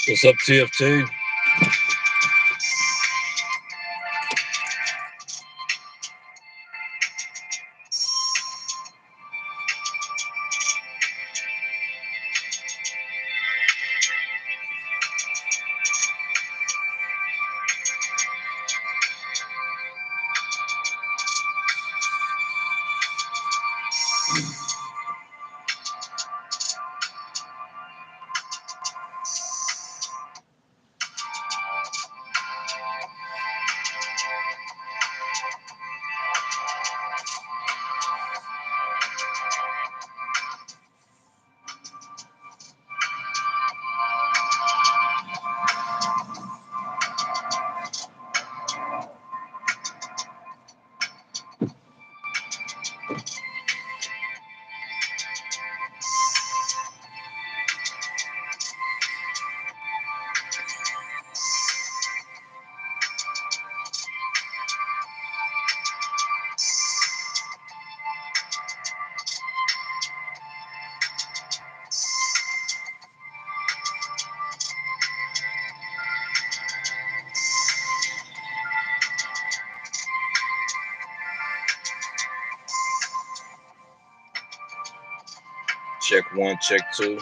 What's up, TFT? Check one, check two.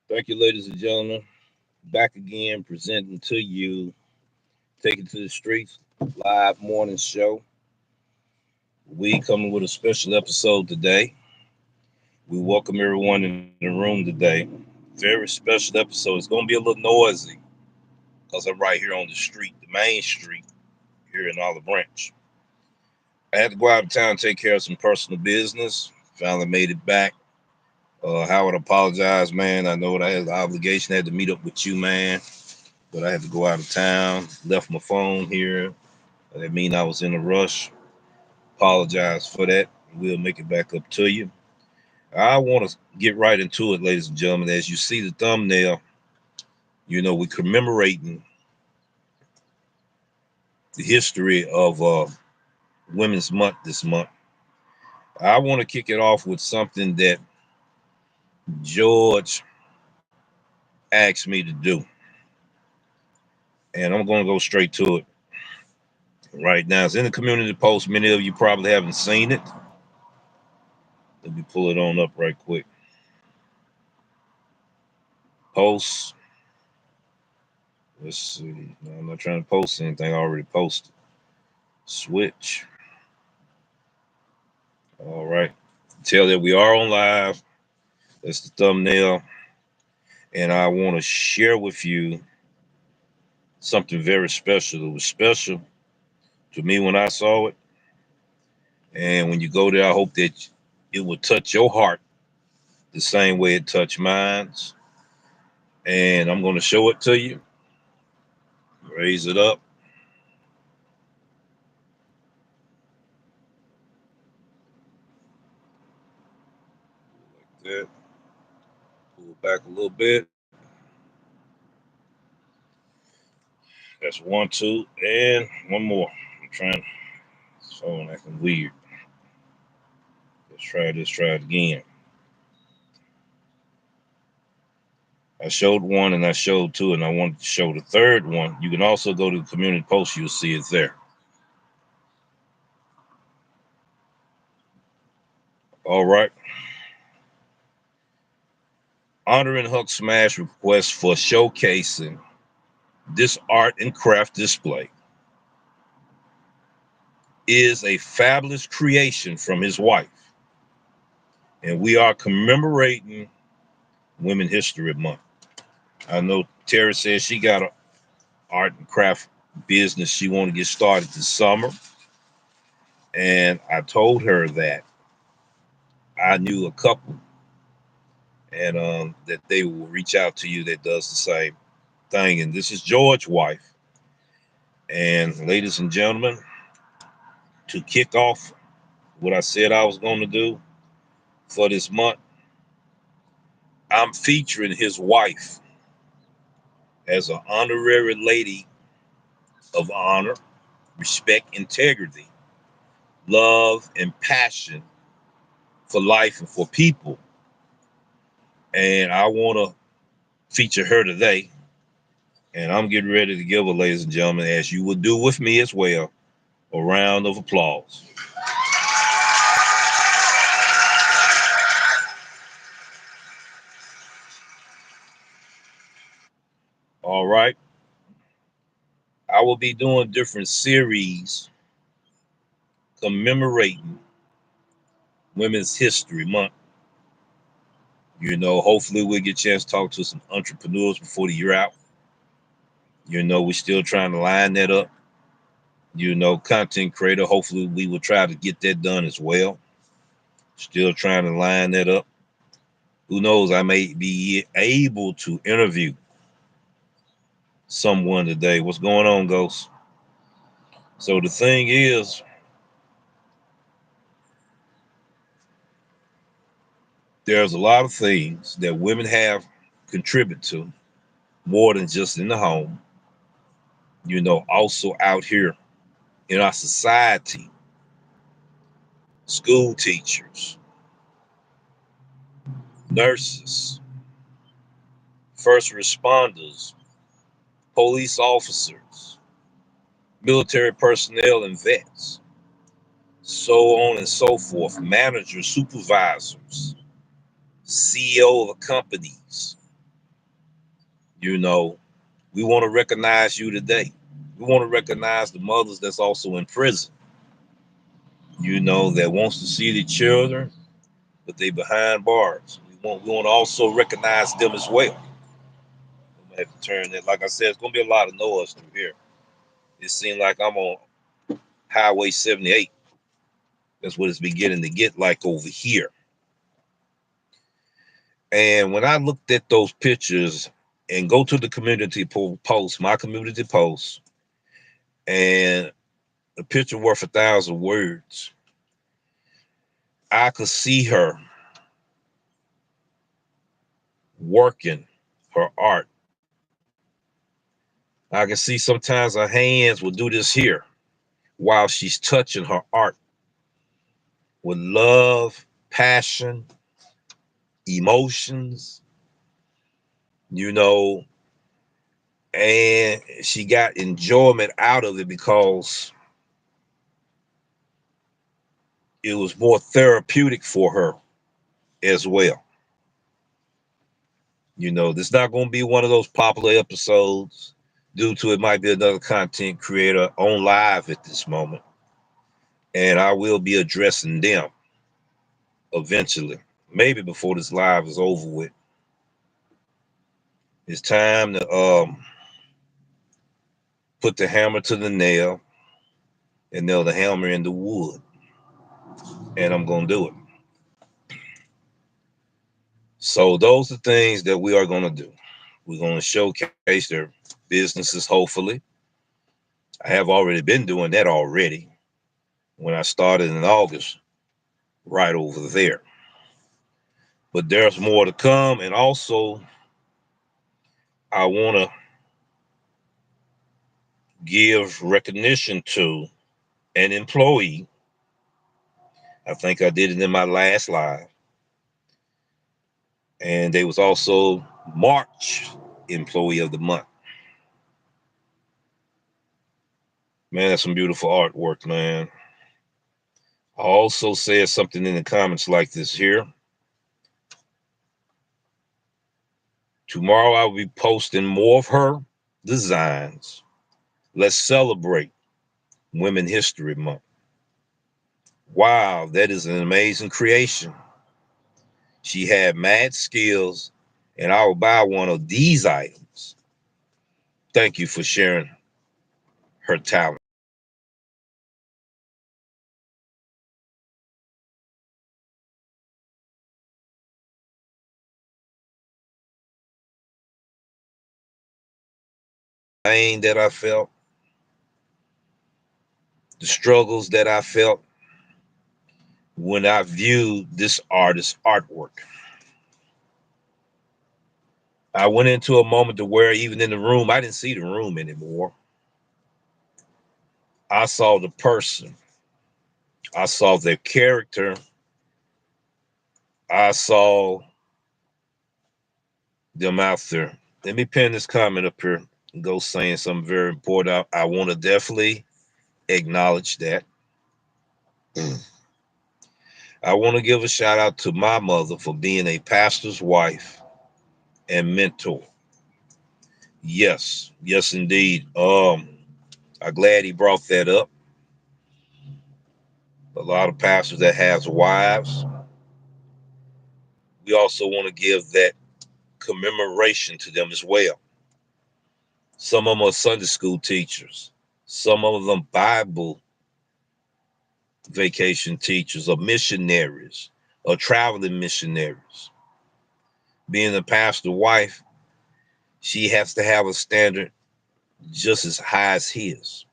Thank you, ladies and gentlemen. Back again, presenting to you, taking to the streets, live morning show. We coming with a special episode today. We welcome everyone in the room today. Very special episode. It's going to be a little noisy because I'm right here on the street, the main street here in Olive Branch. I had to go out of town and take care of some personal business. Finally made it back. Howard apologized, man. I know that I had the obligation. I had to meet up with you, man. But I had to go out of town. Left my phone here. That means I was in a rush. Apologize for that. We'll make it back up to you. I want to get right into it, ladies and gentlemen. As you see the thumbnail, we're commemorating the history of Women's Month this month. I want to kick it off with something that George asked me to do. And I'm going to go straight to it right now. It's in the community post. Many of you probably haven't seen it. Let me pull it on up right quick. Post. Let's see. No, I'm not trying to post anything. I already posted. Switch. All right. Tell that we are on live. That's the thumbnail. And I want to share with you something very special. It was special to me when I saw it. And when you go there, I hope that it will touch your heart the same way it touched mine. And I'm going to show it to you. Raise it up. Like that. Pull it back a little bit. That's one, two, and one more. I'm trying. It's phone acting weird. Let's try this. Try it again. I showed one and I showed two, and I wanted to show the third one. You can also go to the community post. You'll see it there. All right. Honoring Huck Smash request for showcasing this art and craft display is a fabulous creation from his wife. And we are commemorating Women History Month. I know Terry says she got an art and craft business she want to get started this summer. And I told her that I knew a couple and that they will reach out to you that does the same thing. And this is George's wife. And ladies and gentlemen, to kick off what I said I was going to do, for this month, I'm featuring his wife as an honorary lady of honor, respect, integrity, love, and passion for life and for people. And I want to feature her today. And I'm getting ready to give her, ladies and gentlemen, as you would do with me as well, a round of applause. All right. I will be doing different series commemorating Women's History Month. Hopefully we'll get a chance to talk to some entrepreneurs before the year out. We're still trying to line that up. Content creator. Hopefully we will try to get that done as well. Still trying to line that up. Who knows? I may be able to interview someone today. What's going on, Ghost? So the thing is, there's a lot of things that women have contributed to more than just in the home. Also out here in our society, school teachers, nurses, first responders, police officers, military personnel and vets, so on and so forth, managers, supervisors, CEO of companies. We want to recognize you today. We want to recognize the mothers that's also in prison, that wants to see the children, but they behind bars. We want to also recognize them as well. I'm gonna have to turn that. Like I said, it's gonna be a lot of noise through here. It seems like I'm on Highway 78. That's what it's beginning to get like over here. And when I looked at those pictures and go to the community post, my community post, and a picture worth 1,000 words, I could see her working her art. I can see sometimes her hands will do this here while she's touching her art with love, passion, emotions, you know, and she got enjoyment out of it because it was more therapeutic for her as well. This is not going to be one of those popular episodes due to it might be another content creator on live at this moment. And I will be addressing them eventually, maybe before this live is over with. It's time to put the hammer to the nail and nail the hammer in the wood. And I'm going to do it. So those are things that we are going to do. We're going to showcase their businesses, hopefully. I have already been doing that already when I started in August, right over there. But there's more to come. And also, I want to give recognition to an employee. I think I did it in my last live. And they was also March Employee of the Month. Man, that's some beautiful artwork, man. I also said something in the comments like this here. Tomorrow I will be posting more of her designs. Let's celebrate Women History Month. Wow, that is an amazing creation. She had mad skills, and I will buy one of these items. Thank you for sharing her talent. Pain that I felt, the struggles that I felt when I viewed this artist's artwork. I went into a moment to where even in the room, I didn't see the room anymore. I saw the person. I saw their character. I saw them out there. Let me pin this comment up here and go saying something very important. I want to definitely acknowledge that. I want to give a shout out to my mother for being a pastor's wife and mentor. Yes, yes, indeed. I'm glad he brought that up. A lot of pastors that has wives. We also want to give that commemoration to them as well. Some of them are Sunday school teachers. Some of them Bible vacation teachers or missionaries or traveling missionaries. Being a pastor wife, she has to have a standard just as high as his,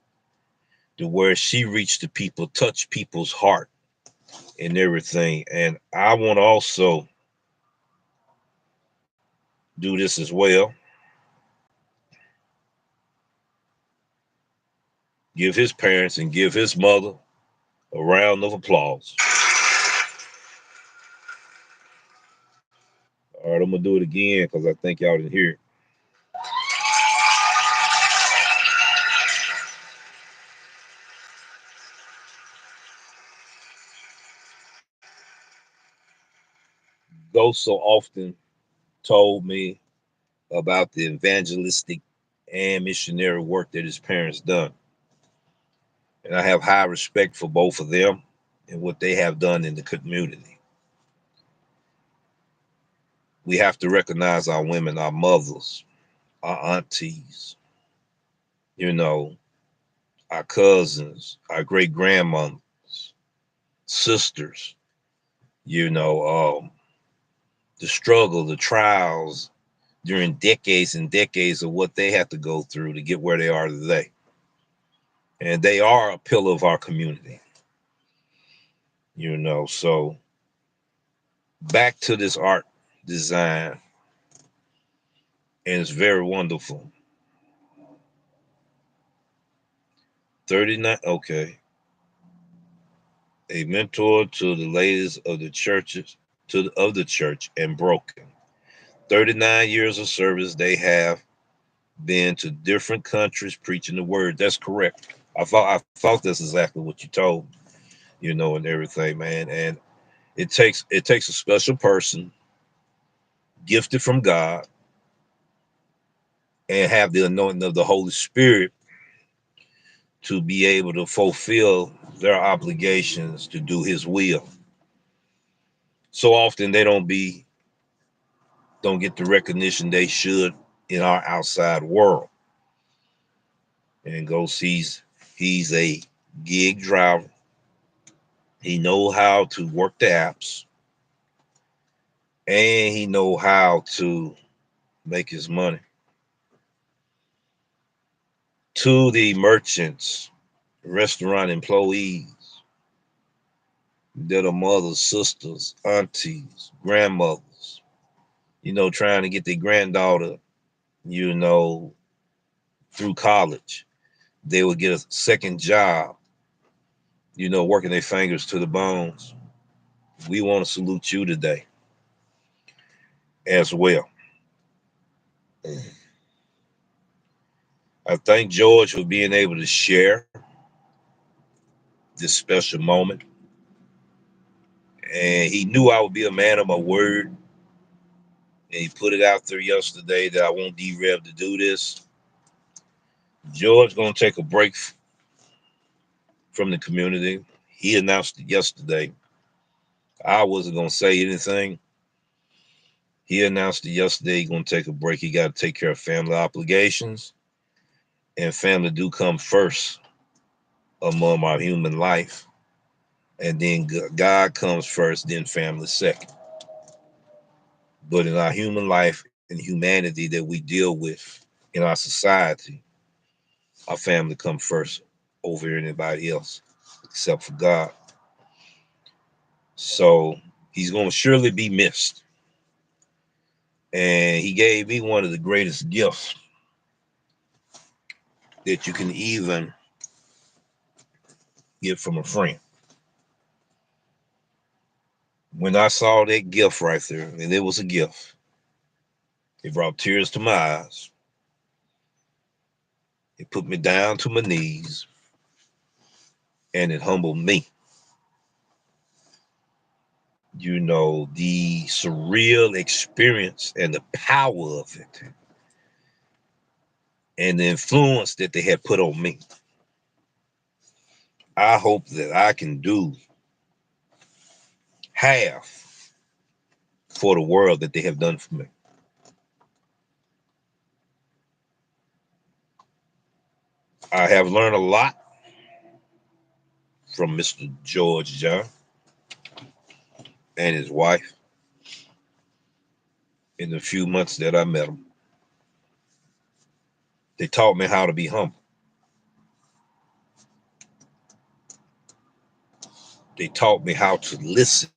to where she reached the people, touched people's heart and everything. And I want to also do this as well. Give his parents and give his mother a round of applause. All right, I'm gonna do it again because I think y'all didn't hear it. Ghost so often told me about the evangelistic and missionary work that his parents done. And I have high respect for both of them and what they have done in the community. We have to recognize our women, our mothers, our aunties, you know, our cousins, our great grandmothers, sisters, you know, the struggle, the trials during decades and decades of what they had to go through to get where they are today. And they are a pillar of our community, you know. So back to this art design, and it's very wonderful. 39, okay. A mentor to the ladies of the churches, of the church and broken. 39 years of service they have been to different countries preaching the word. That's correct. I thought that's exactly what you told, you know, and everything, man. And it takes a special person, gifted from God, and have the anointing of the Holy Spirit to be able to fulfill their obligations to do his will. So often they don't get the recognition they should in our outside world. And go sees he's a gig driver. He know how to work the apps, and he know how to make his money. To the merchants, restaurant employees, that are mothers, sisters, aunties, grandmothers, you know, trying to get their granddaughter, you know, through college. They would get a second job, you know, working their fingers to the bones. We want to salute you today as well. I thank George for being able to share this special moment. And he knew I would be a man of my word. And he put it out there yesterday that I won't derail to do this. George gonna take a break from the community. He announced it yesterday. I wasn't gonna say anything. He announced it yesterday. He's gonna take a break. He got to take care of family obligations, and family do come first among our human life, and then God comes first, then family second. But in our human life and humanity that we deal with in our society, our family comes first over anybody else except for God. So he's going to surely be missed. And he gave me one of the greatest gifts that you can even get from a friend. When I saw that gift right there, and it was a gift, it brought tears to my eyes. It put me down to my knees, and it humbled me. You know, the surreal experience and the power of it, and the influence that they had put on me. I hope that I can do half for the world that they have done for me. I have learned a lot from Mr. George John and his wife in the few months that I met them. They taught me how to be humble. They taught me how to listen.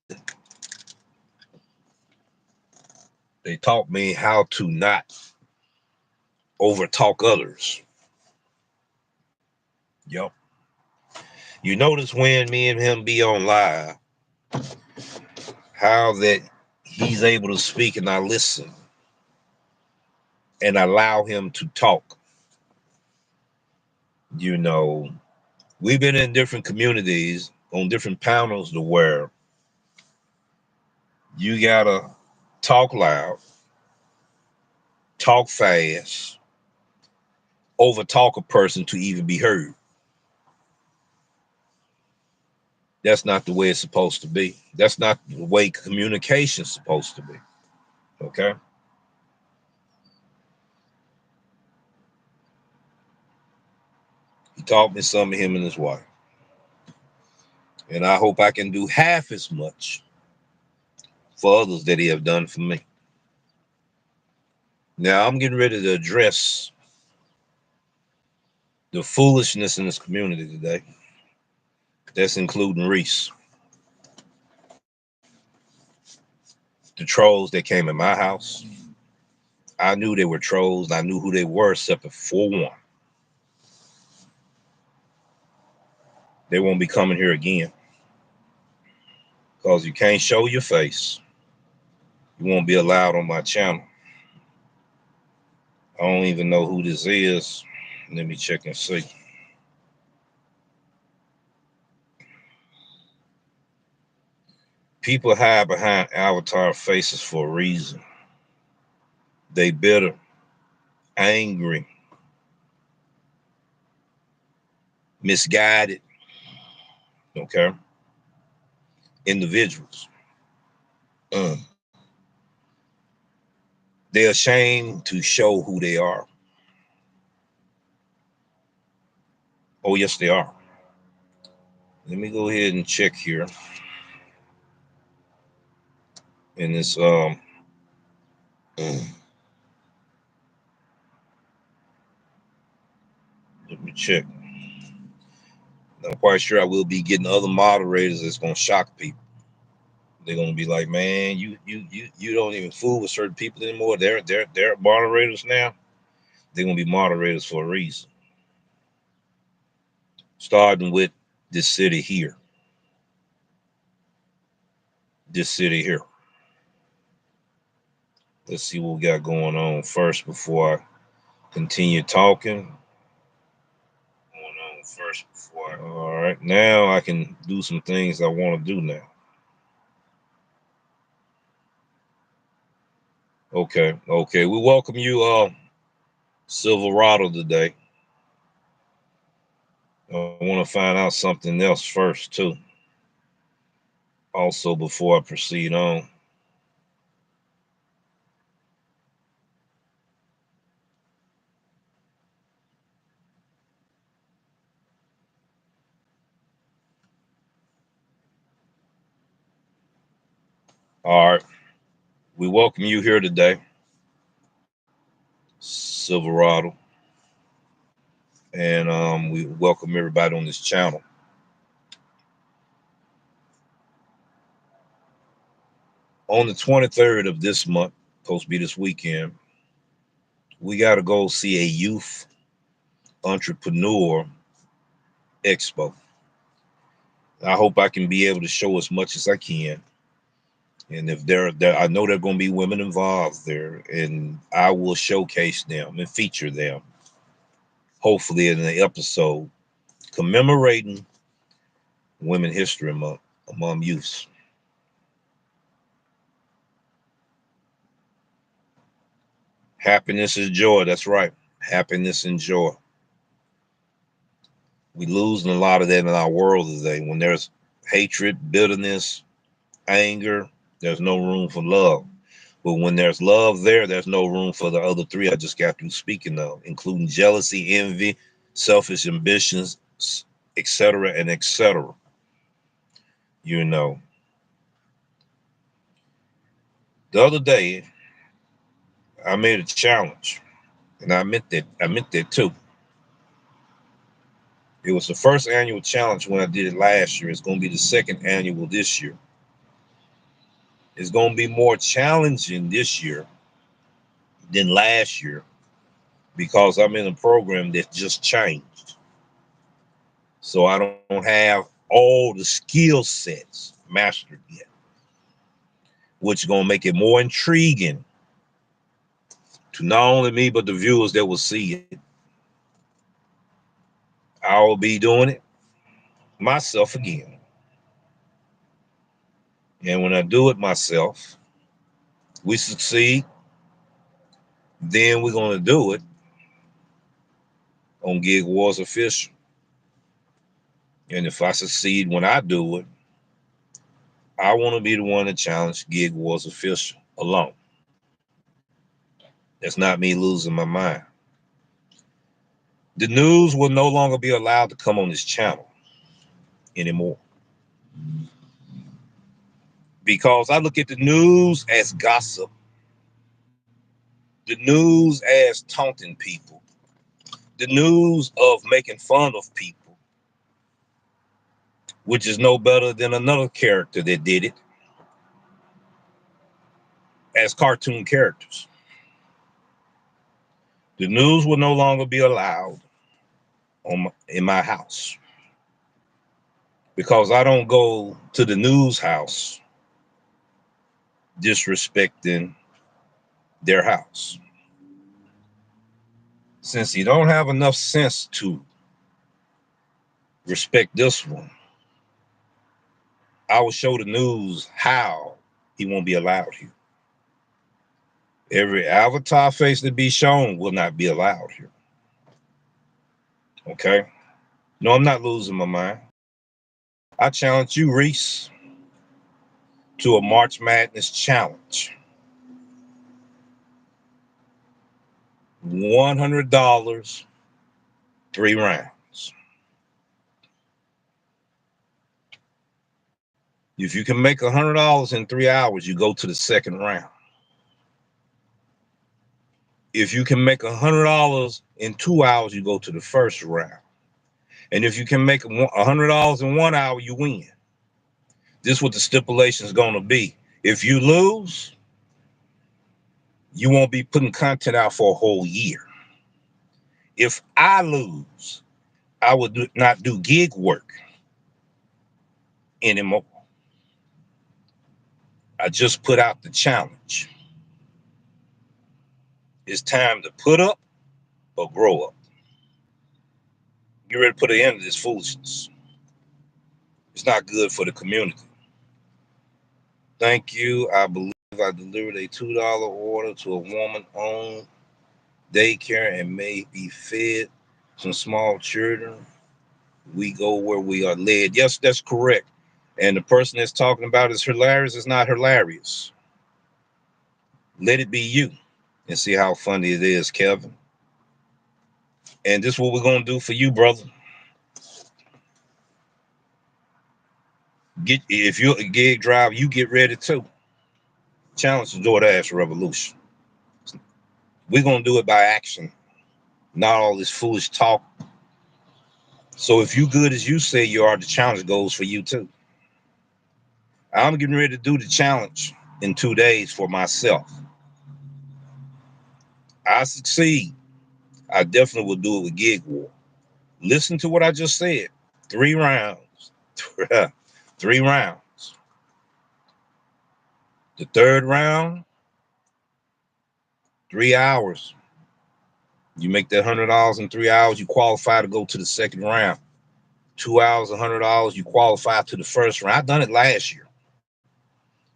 They taught me how to not overtalk others. Yep. You notice when me and him be on live, how that he's able to speak and I listen and allow him to talk. You know, we've been in different communities on different panels to where you gotta talk loud, talk fast, over talk a person to even be heard. That's not the way it's supposed to be. That's not the way communication's supposed to be. Okay. He taught me some of him and his wife. And I hope I can do half as much for others that he have done for me. Now I'm getting ready to address the foolishness in this community today. That's including Reese. The trolls that came in my house. I knew they were trolls. I knew who they were, except for one. They won't be coming here again. Because you can't show your face. You won't be allowed on my channel. I don't even know who this is. Let me check and see. People hide behind avatar faces for a reason. They bitter, angry, misguided, okay, individuals. They're ashamed to show who they are. Oh, yes, they are. Let me go ahead and check here. And this let me check. I'm quite sure I will be getting other moderators that's gonna shock people. They're gonna be like, man, you don't even fool with certain people anymore. They're moderators now. They're gonna be moderators for a reason. Starting with this city here. This city here. Let's see what we got going on first before I continue talking. All right, now I can do some things I want to do now. Okay, we welcome you, Silverado, today. I want to find out something else first too. Also, before I proceed on. All right, we welcome you here today, Silverado, and we welcome everybody on this channel. On the 23rd of this month, supposed to be this weekend, we got to go see a youth entrepreneur expo. I hope I can be able to show as much as I can. And if there, I know there are going to be women involved there, and I will showcase them and feature them, hopefully in the episode commemorating Women History Month among youths. Happiness is joy. That's right. Happiness and joy. We losing a lot of that in our world today. When there's hatred, bitterness, anger, there's no room for love. But when there's love there, there's no room for the other three I just got through speaking of, including jealousy, envy, selfish ambitions, etc. and etc. You know, the other day I made a challenge, and I meant that. I meant that too. It was the first annual challenge when I did it last year. It's going to be the second annual this year. It's going to be more challenging this year than last year because I'm in a program that just changed. So I don't have all the skill sets mastered yet, which is going to make it more intriguing to not only me, but the viewers that will see it. I will be doing it myself again. And when I do it myself, we succeed, then we're going to do it on Gig Wars Official. And if I succeed when I do it, I want to be the one to challenge Gig Wars Official alone. That's not me losing my mind. The news will no longer be allowed to come on this channel anymore. Because I look at the news as gossip, the news as taunting people, the news of making fun of people, which is no better than another character that did it as cartoon characters. The news will no longer be allowed in my house because I don't go to the news house disrespecting their house. Since you don't have enough sense to respect this one, I will show the news how he won't be allowed here. Every avatar face to be shown will not be allowed here. Okay? No, I'm not losing my mind. I challenge you, Reese, to a March Madness challenge. $100, 3 rounds. If you can make $100 in 3 hours, you go to the second round. If you can make $100 in 2 hours, you go to the first round. And if you can make $100 in 1 hour, you win. This is what the stipulation is going to be. If you lose, you won't be putting content out for a whole year. If I lose, I would not do gig work anymore. I just put out the challenge. It's time to put up or grow up. Get ready to put an end to this foolishness. It's not good for the community. Thank you. I believe I delivered a $2 order to a woman-owned daycare and may be fed some small children. We go where we are led. Yes, that's correct. And the person that's talking about is hilarious. It's not hilarious. Let it be you and see how funny it is, Kevin. And this is what we're going to do for you, brother. If you're a gig driver, you get ready too. Challenge the Doordash revolution. We're going to do it by action, not all this foolish talk. So if you good as you say you are, the challenge goes for you too. I'm getting ready to do the challenge in 2 days for myself. I succeed. I definitely will do it with Gig War. Listen to what I just said. 3 rounds. 3 rounds. The third round, 3 hours. You make that $100 in 3 hours, you qualify to go to the second round. 2 hours, $100, you qualify to the first round. I done it last year.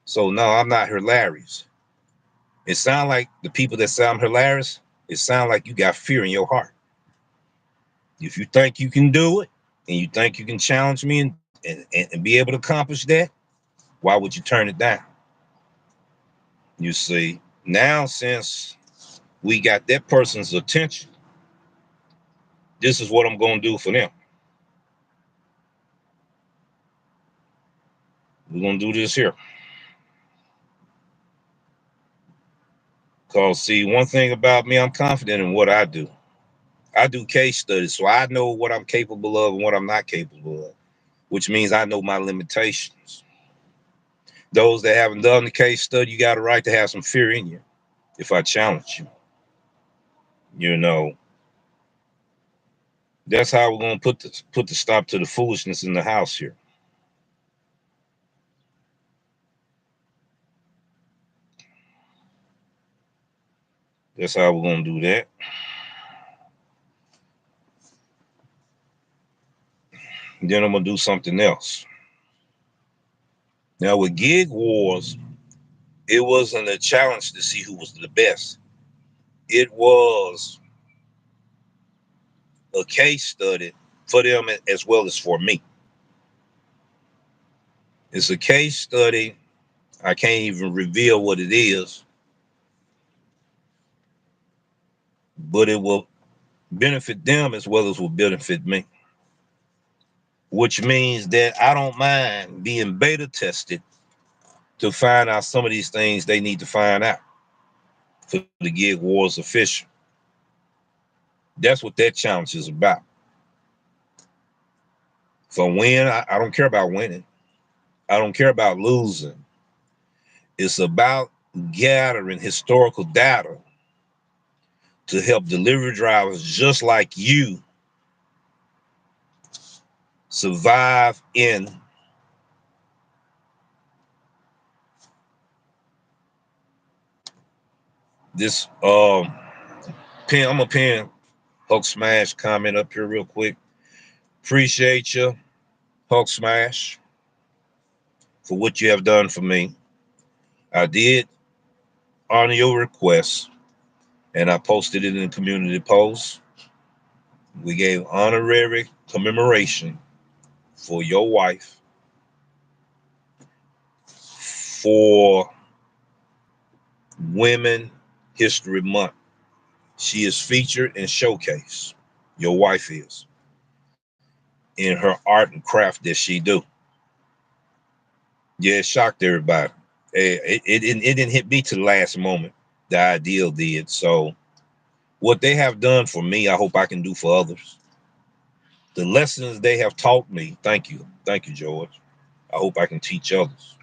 So no, I'm not hilarious. It sounds like the people that say I'm hilarious, it sounds like you got fear in your heart. If you think you can do it and you think you can challenge me and be able to accomplish that, why would you turn it down? You see, now since we got that person's attention, this is what I'm going to do for them. We're going to do this here. Because, see, one thing about me, I'm confident in what I do. I do case studies, so I know what I'm capable of and what I'm not capable of, which means I know my limitations. Those that haven't done the case study, you got a right to have some fear in you if I challenge you. You know, that's how we're going to put the stop to the foolishness in the house here. That's how we're going to do that. And then I'm going to do something else. Now, with Gig Wars, it wasn't a challenge to see who was the best. It was a case study for them as well as for me. It's a case study. I can't even reveal what it is, but it will benefit them as well as will benefit me. Which means that I don't mind being beta tested to find out some of these things they need to find out for the Gig Wars official. That's what that challenge is about. For win, I don't care about winning. I don't care about losing. It's about gathering historical data to help delivery drivers just like you survive in this pin. I'm gonna pin Hulk Smash comment up here real quick. Appreciate you, Hulk Smash, for what you have done for me. I did honor your request and I posted it in the community post. We gave honorary commemoration for your wife for Women History Month. She is featured and showcased. Your wife is in her art and craft that she do. Yeah, it shocked everybody. It didn't hit me to the last moment. The ideal did. So what they have done for me, I hope I can do for others. The lessons they have taught me, thank you, George. I hope I can teach others.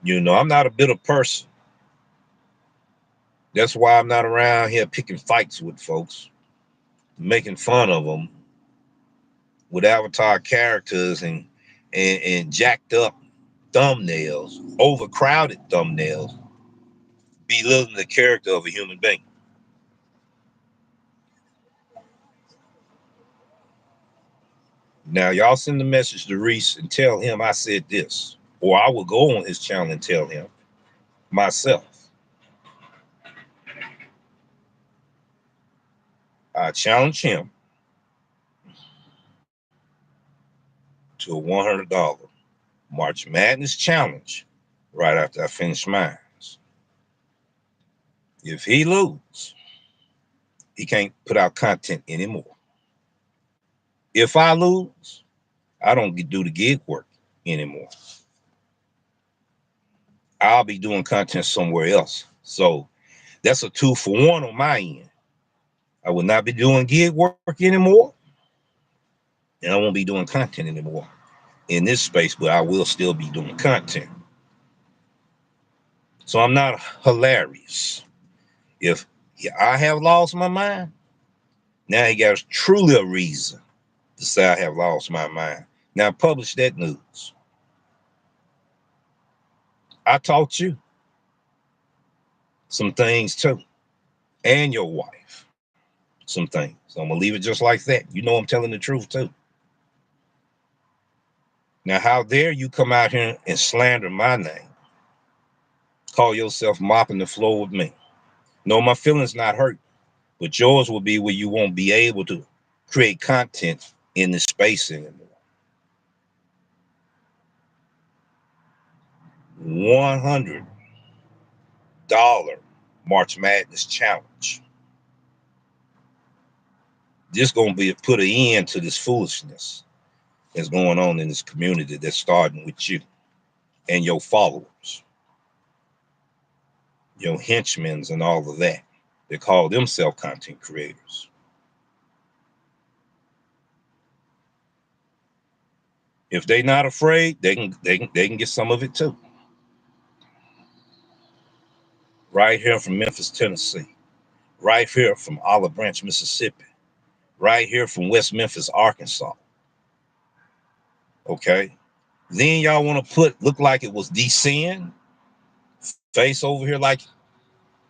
You know, I'm not a bitter person. That's why I'm not around here picking fights with folks, making fun of them with avatar characters and jacked up thumbnails, overcrowded thumbnails, belittling the character of a human being. Now, y'all send a message to Reese and tell him I said this, or I will go on his channel and tell him myself. I challenge him to a $100 March Madness challenge right after I finish mine. If he loses, he can't put out content anymore. If I lose, I don't do the gig work anymore. I'll be doing content somewhere else. So that's a 2-for-1 on my end. I will not be doing gig work anymore, and I won't be doing content anymore in this space, but I will still be doing content. So I'm not hilarious. If I have lost my mind, now he got truly a reason to say I have lost my mind. Now publish that news. I taught you some things too, and your wife some things. So I'm gonna leave it just like that. You know I'm telling the truth too. Now, how dare you come out here and slander my name? Call yourself mopping the floor with me. No, my feelings not hurt, but yours will be where you won't be able to create content in this space anymore. $100 March Madness challenge. This gonna be put an end to this foolishness that's going on in this community that's starting with you and your followers, your henchmen and all of that. They call themselves content creators. If they not afraid, they can get some of it too. Right here from Memphis, Tennessee. Right here from Olive Branch, Mississippi. Right here from West Memphis, Arkansas. Okay. Then y'all want to look like it was DCN face over here like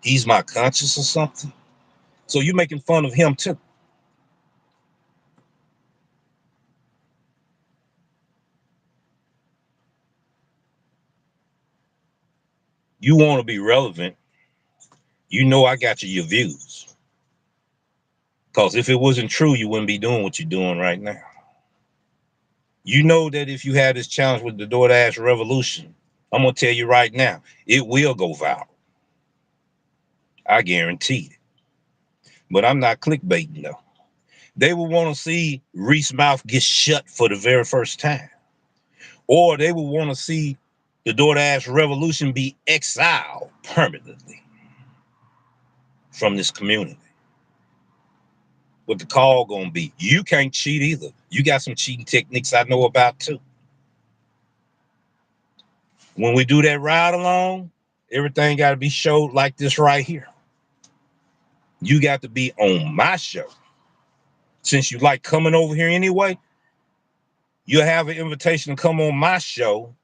he's my conscience or something. So you making fun of him too. You want to be relevant. You know I got your views. Because if it wasn't true, you wouldn't be doing what you're doing right now. You know that if you had this challenge with the Doordash revolution, I'm going to tell you right now, it will go viral. I guarantee it. But I'm not clickbaiting though. They will want to see Reese mouth get shut for the very first time. Or they will want to see the Doordash revolution be exiled permanently from this community. What the call gonna be? You can't cheat either. You got some cheating techniques I know about too. When we do that ride along, everything got to be showed like this right here. You got to be on my show. Since you like coming over here anyway, you'll have an invitation to come on my show.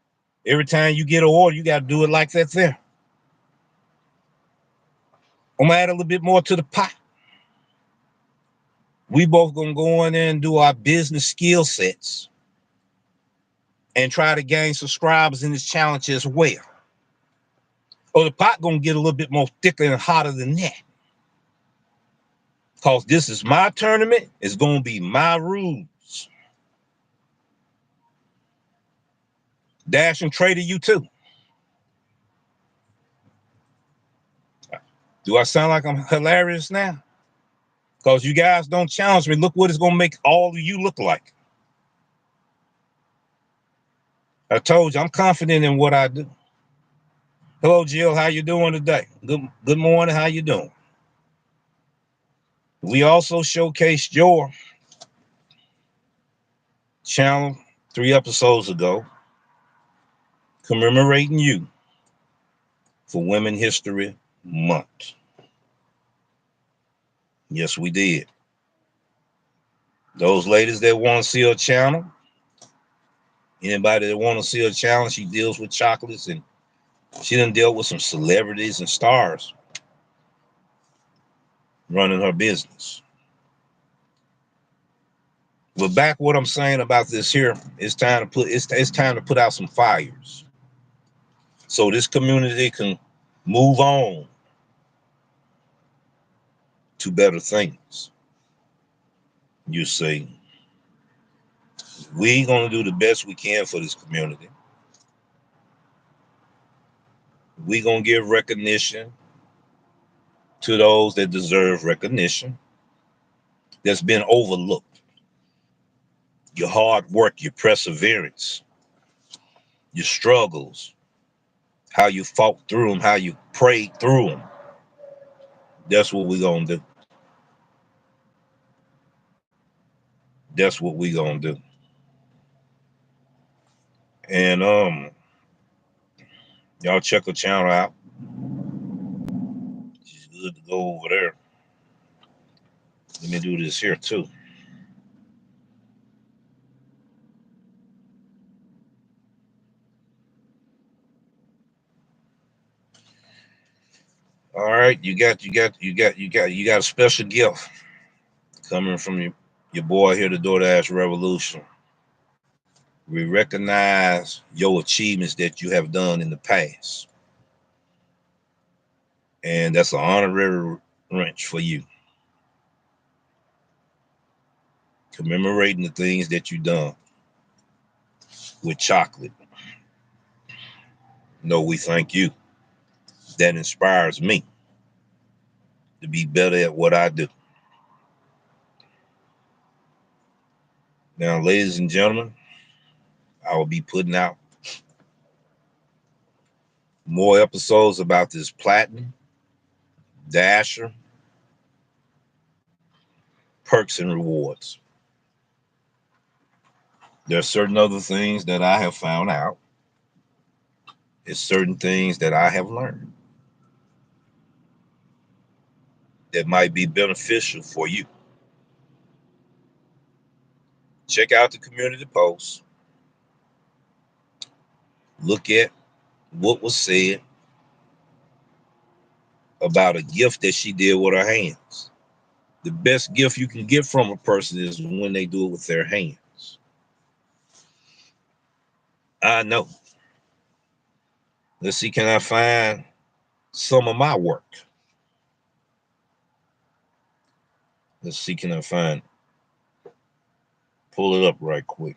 Every time you get an order, you got to do it like that there. I'm gonna add a little bit more to the pot. We both gonna go in there and do our business skill sets and try to gain subscribers in this challenge as well. Or the pot gonna get a little bit more thicker and hotter than that. Because this is my tournament, it's gonna be my rules. Dash and Trader, you too. Do I sound like I'm hilarious now? Because you guys don't challenge me. Look what it's gonna make all of you look like. I told you I'm confident in what I do. Hello, Jill. How you doing today? Good morning. How you doing? We also showcased your channel 3 episodes ago, commemorating you for Women History Month. Yes, we did. Those ladies that want to see her channel, anybody that want to see her channel, she deals with chocolates and she done dealt with some celebrities and stars running her business. But back what I'm saying about this here, it's time to put out some fires so this community can move on to better things. You see, we gonna do the best we can for this community. We gonna give recognition to those that deserve recognition, that's been overlooked. Your hard work, your perseverance, your struggles, how you fought through them, how you prayed through them. That's what we gonna do. That's what we gonna do. And y'all check the channel out. She's good to go over there. Let me do this here too. All right, you got a special gift coming from your boy here, the Doordash Revolution. We recognize your achievements that you have done in the past, and that's an honorary wrench for you, commemorating the things that you done with chocolate. No, we thank you. That inspires me to be better at what I do. Now, ladies and gentlemen, I will be putting out more episodes about this platinum, dasher, perks, and rewards. There are certain other things that I have found out. There's certain things that I have learned that might be beneficial for you. Check out the community posts. Look at what was said about a gift that she did with her hands. The best gift you can get from a person is when they do it with their hands. I know. Let's see, can I find some of my work? Let's see, can I find, pull it up right quick.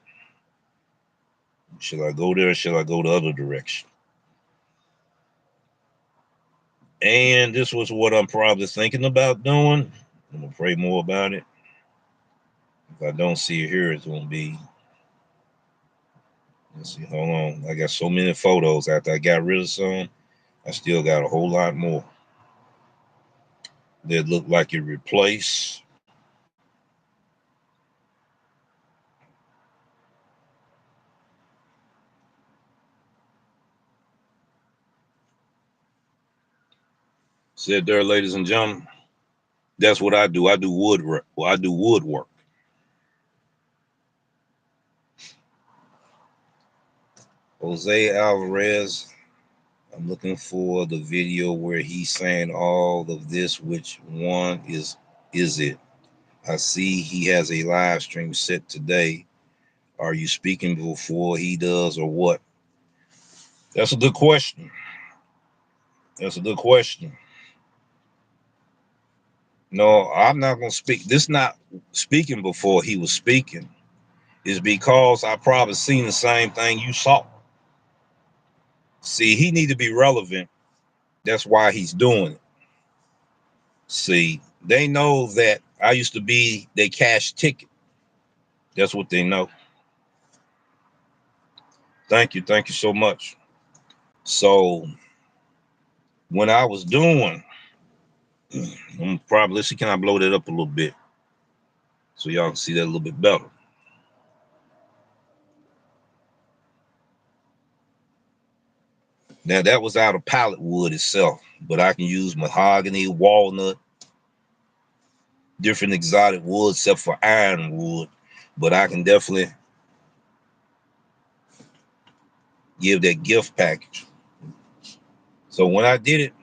Should I go there or should I go the other direction? And this was what I'm probably thinking about doing. I'm gonna pray more about it. If I don't see it here, it's gonna be, let's see, hold on. I got so many photos after I got rid of some. I still got a whole lot more that look like it replaced. Said there, ladies and gentlemen, that's what I do. I do woodwork. Well, I do woodwork. Jose Alvarez, I'm looking for the video where he's saying all of this. Which one is it? I see he has a live stream set today. Are you speaking before he does or what? That's a good question. That's a good question. No, I'm not going to speak. This not speaking before he was speaking is because I probably seen the same thing you saw. See, he need to be relevant. That's why he's doing it. See, they know that I used to be their cash ticket. That's what they know. Thank you. Thank you so much. So when I was doing, I'm probably, let's see, can I blow that up a little bit so y'all can see that a little bit better? Now that was out of pallet wood itself, but I can use mahogany, walnut, different exotic woods except for ironwood. But I can definitely give that gift package. So when I did it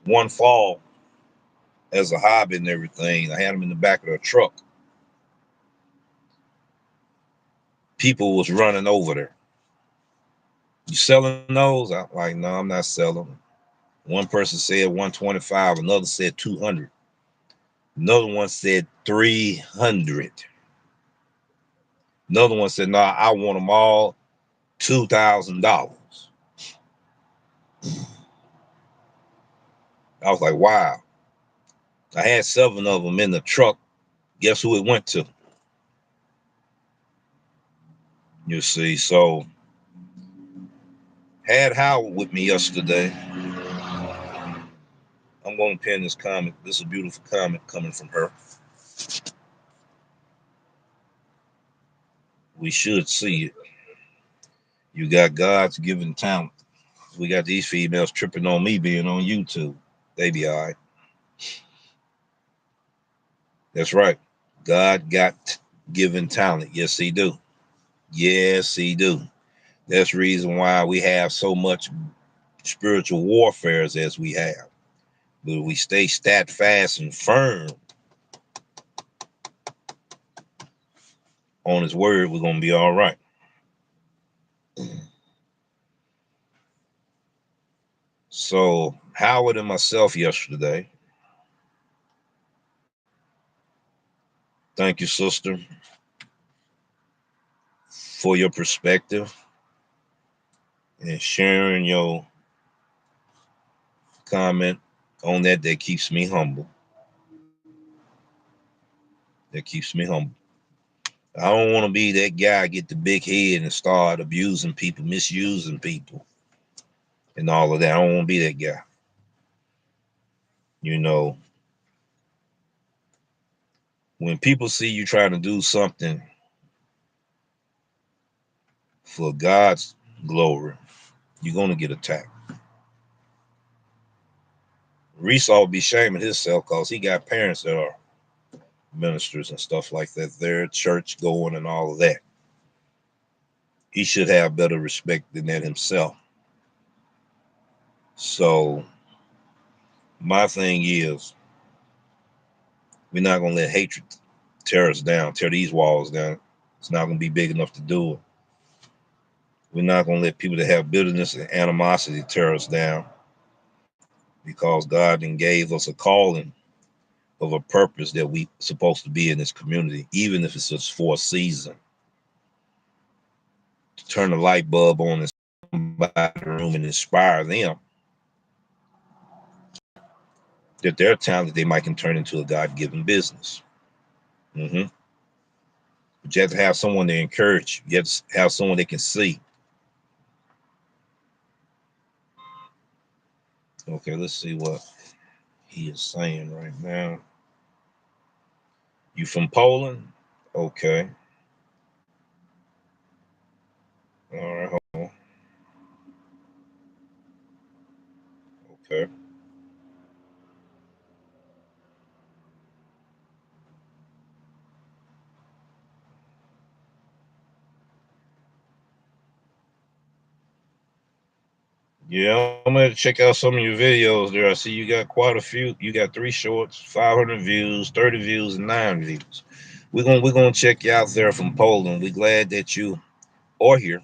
one fall as a hobby and everything, I had them in the back of the truck. People was running over there. You selling those? I'm like, no, I'm not selling them. One person said 125, another said 200. Another one said 300. Another one said, no, I want them all $2,000. I was like, wow. I had 7 of them in the truck. Guess who it went to? You see, so had Howard with me yesterday. I'm going to pin this comment. This is a beautiful comment coming from her. We should see it. You got God's given talent. We got these females tripping on me being on YouTube. They be all right. That's right. God got given talent. Yes, he do. Yes, he do. That's the reason why we have so much spiritual warfare as we have. But we stay steadfast and firm on his word, we're going to be all right. So, Howard and myself yesterday, thank you, sister, for your perspective and sharing your comment on that. That keeps me humble. That keeps me humble. I don't want to be that guy get the big head and start abusing people, misusing people, and all of that. I don't want to be that guy. You know, when people see you trying to do something for God's glory, you're going to get attacked. Reese ought to be shaming himself because he got parents that are ministers and stuff like that. They're church going and all of that. He should have better respect than that himself. So my thing is, we're not going to let hatred tear us down, tear these walls down. It's not going to be big enough to do it. We're not going to let people that have bitterness and animosity tear us down, because God then gave us a calling of a purpose that we supposed to be in this community, even if it's just for a season. To turn the light bulb on in somebody's room and inspire them that their talent they might can turn into a God-given business. Mm-hmm. But you have to have someone to encourage you. You have to have someone that can see. Okay, let's see what he is saying right now. You from Poland? Okay. All right. Hold on. Okay. Yeah, I'm gonna check out some of your videos there. I see you got quite a few. You got 3 shorts, 500 views, 30 views, and 9 views. We're gonna check you out there from Poland. We're glad that you are here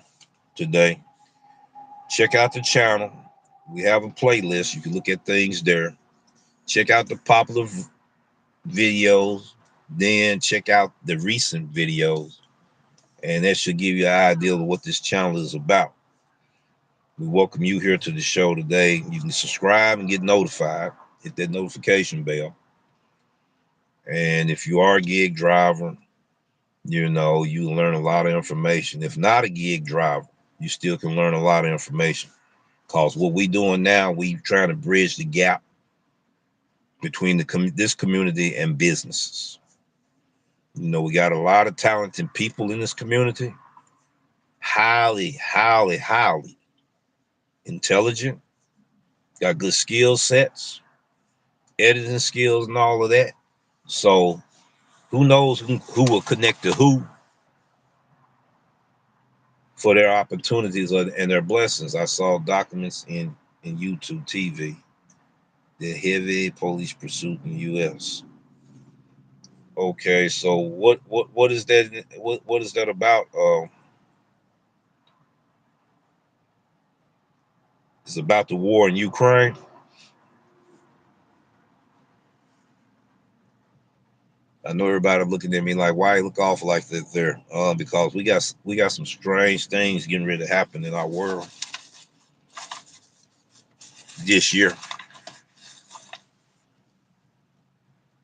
today. Check out the channel. We have a playlist. You can look at things there. Check out the popular videos. Then check out the recent videos. And that should give you an idea of what this channel is about. We welcome you here to the show today. You can subscribe and get notified. Hit that notification bell. And if you are a gig driver, you know, you learn a lot of information. If not a gig driver, you still can learn a lot of information. Because what we doing now, we trying to bridge the gap between this community and businesses. You know, we got a lot of talented people in this community, highly, highly, highly intelligent, got good skill sets, editing skills and all of that. So who knows who will connect to who for their opportunities and their blessings. I saw documents in YouTube TV, the heavy police pursuit in the U.S. Okay, so what is that? What is that about? It's about the war in Ukraine. I know everybody looking at me like, why you look awful like that there? Because we got some strange things getting ready to happen in our world this year,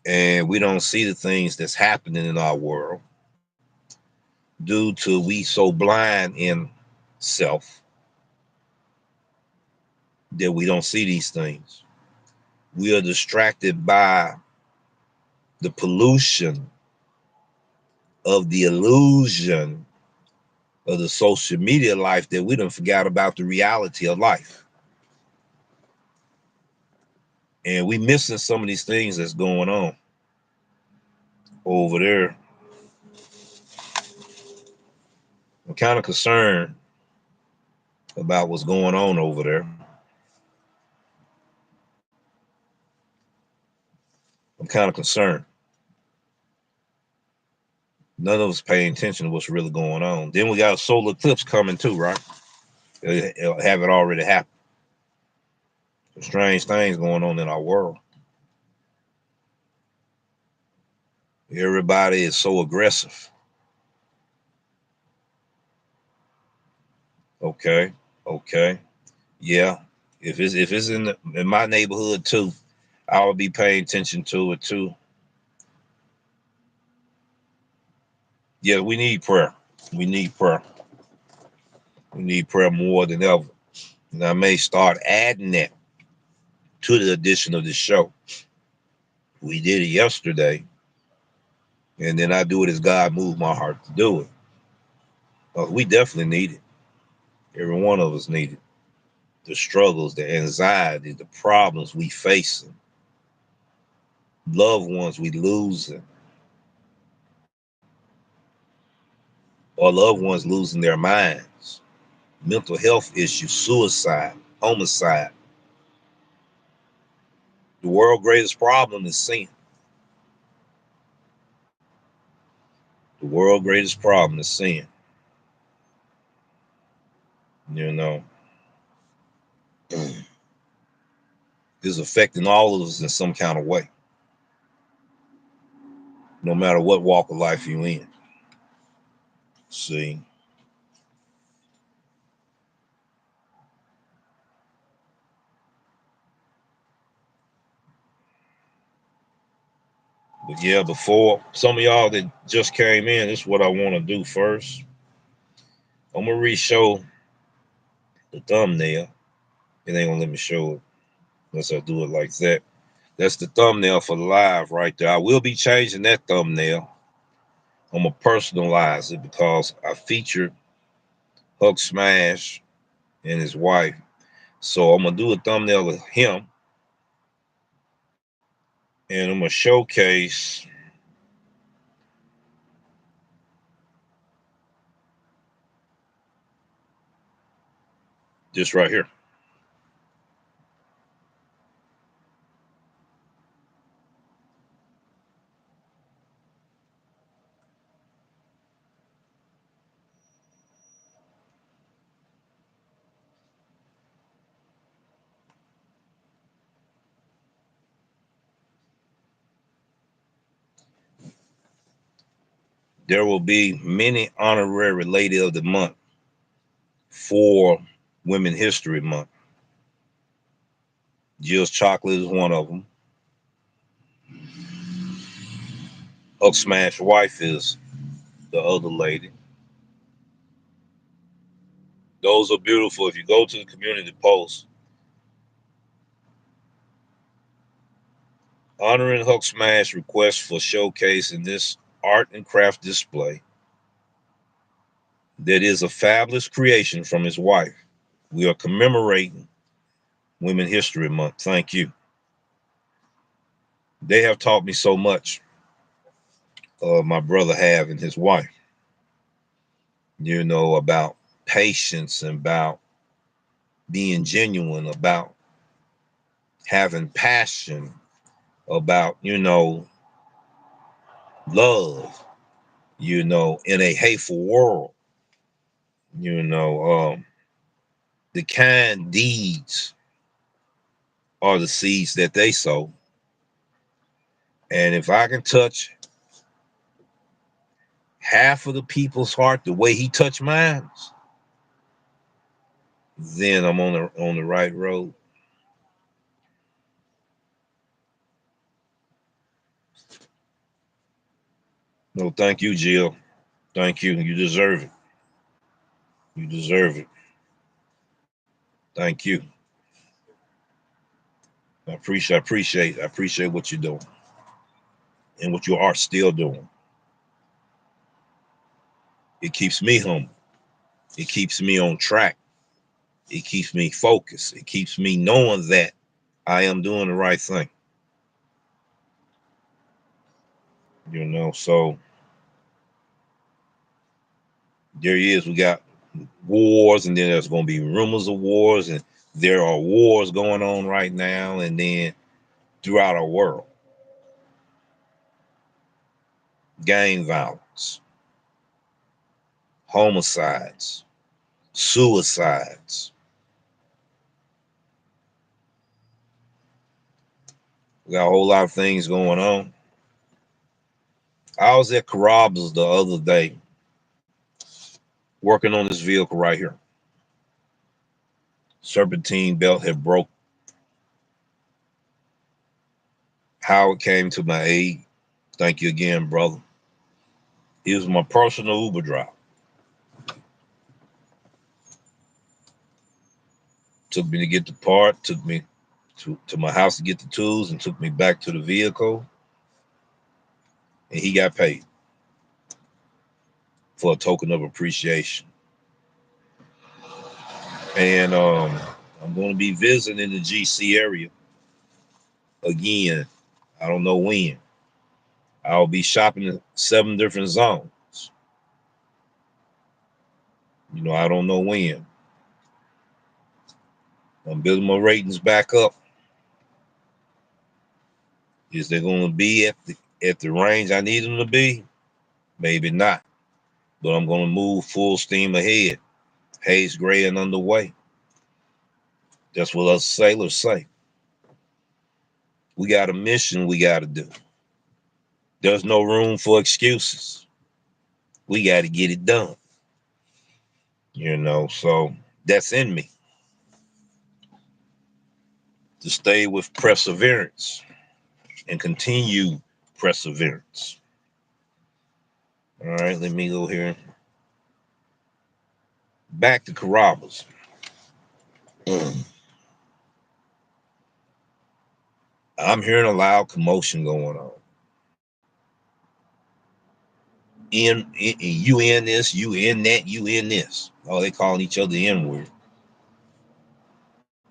and we don't see the things that's happening in our world due to we so blind in self that we don't see these things. We are distracted by the pollution of the illusion of the social media life that we don't forget about the reality of life. And we missing some of these things that's going on over there. I'm kind of concerned about what's going on over there. I'm kind of concerned. None of us paying attention to what's really going on. Then we got a solar eclipse coming too, right? It'll have it already happened. Some strange things going on in our world. Everybody is so aggressive. Okay, okay, yeah. If it's in my neighborhood too, I will be paying attention to it too. Yeah, we need prayer. We need prayer. We need prayer more than ever. And I may start adding that to the edition of the show. We did it yesterday, and then I do it as God moved my heart to do it. We definitely need it. Every one of us need it. The struggles, the anxiety, the problems we facing, loved ones we losing, or loved ones losing their minds, mental health issues, suicide, homicide. The world's greatest problem is sin. The world's greatest problem is sin. You know, it's affecting all of us in some kind of way, no matter what walk of life you're in. See, but yeah, before some of y'all that just came in, this is what I want to do first. I'm gonna re-show the thumbnail. It ain't gonna let me show it unless I do it like that. That's the thumbnail for the live right there. I will be changing that thumbnail. I'm gonna personalize it because I featured Huck Smash and his wife. So I'm gonna do a thumbnail of him, and I'm gonna showcase this right here. There will be many honorary Lady of the Month for Women History Month. Jill's Chocolate is one of them. Huck Smash wife is the other lady. Those are beautiful. If you go to the community post, honoring Huck Smash request for showcase in this art and craft display that is a fabulous creation from his wife. We are commemorating Women History Month. Thank you. They have taught me so much. My brother have and his wife. You know, about patience and about being genuine, about having passion, about, love, in a hateful world, you know, the kind deeds are the seeds that they sow. And if I can touch half of the people's heart the way he touched mine, then I'm on the right road. No, thank you, Jill. Thank you. You deserve it. You deserve it. Thank you. I appreciate what you're doing and what you are still doing. It keeps me humble. It keeps me on track. It keeps me focused. It keeps me knowing that I am doing the right thing. So there he is. We got wars, and then there's going to be rumors of wars, and there are wars going on right now, and then throughout our world, gang violence, homicides, suicides. We got a whole lot of things going on. I was at Carrabba's the other day working on this vehicle right here. Serpentine belt had broke. Howard came to my aid. Thank you again, brother. He was my personal Uber driver. Took me to get the part, took me to my house to get the tools, and took me back to the vehicle. And he got paid for a token of appreciation. And I'm going to be visiting the GC area again. I don't know when. I'll be shopping in 7 different zones. I don't know when. I'm building my ratings back up. Is they going to be at the range I need them to be? Maybe not. But I'm going to move full steam ahead. Haze gray and underway. That's what us sailors say. We got a mission we got to do. There's no room for excuses. We got to get it done. So that's in me. To stay with perseverance and continue perseverance. All right, let me go here. Back to Carrabba's. I'm hearing a loud commotion going on. You in this, you in that, you in this. Oh, they calling each other the N-word.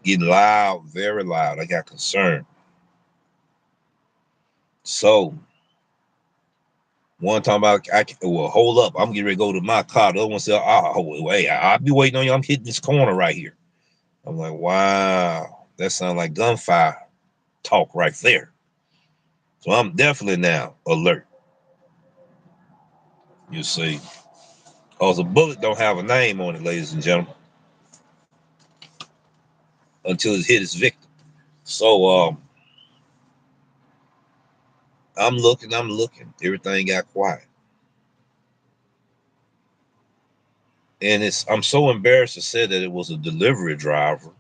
Getting loud, very loud. I got concerned. So, one time hold up. I'm getting ready to go to my car. The other one said, wait, I'll be waiting on you. I'm hitting this corner right here. I'm like, wow, that sounds like gunfire talk right there. So I'm definitely now alert. You see, because a bullet don't have a name on it, ladies and gentlemen, until it hit its victim. So I'm looking. Everything got quiet. And I'm so embarrassed to say that it was a delivery driver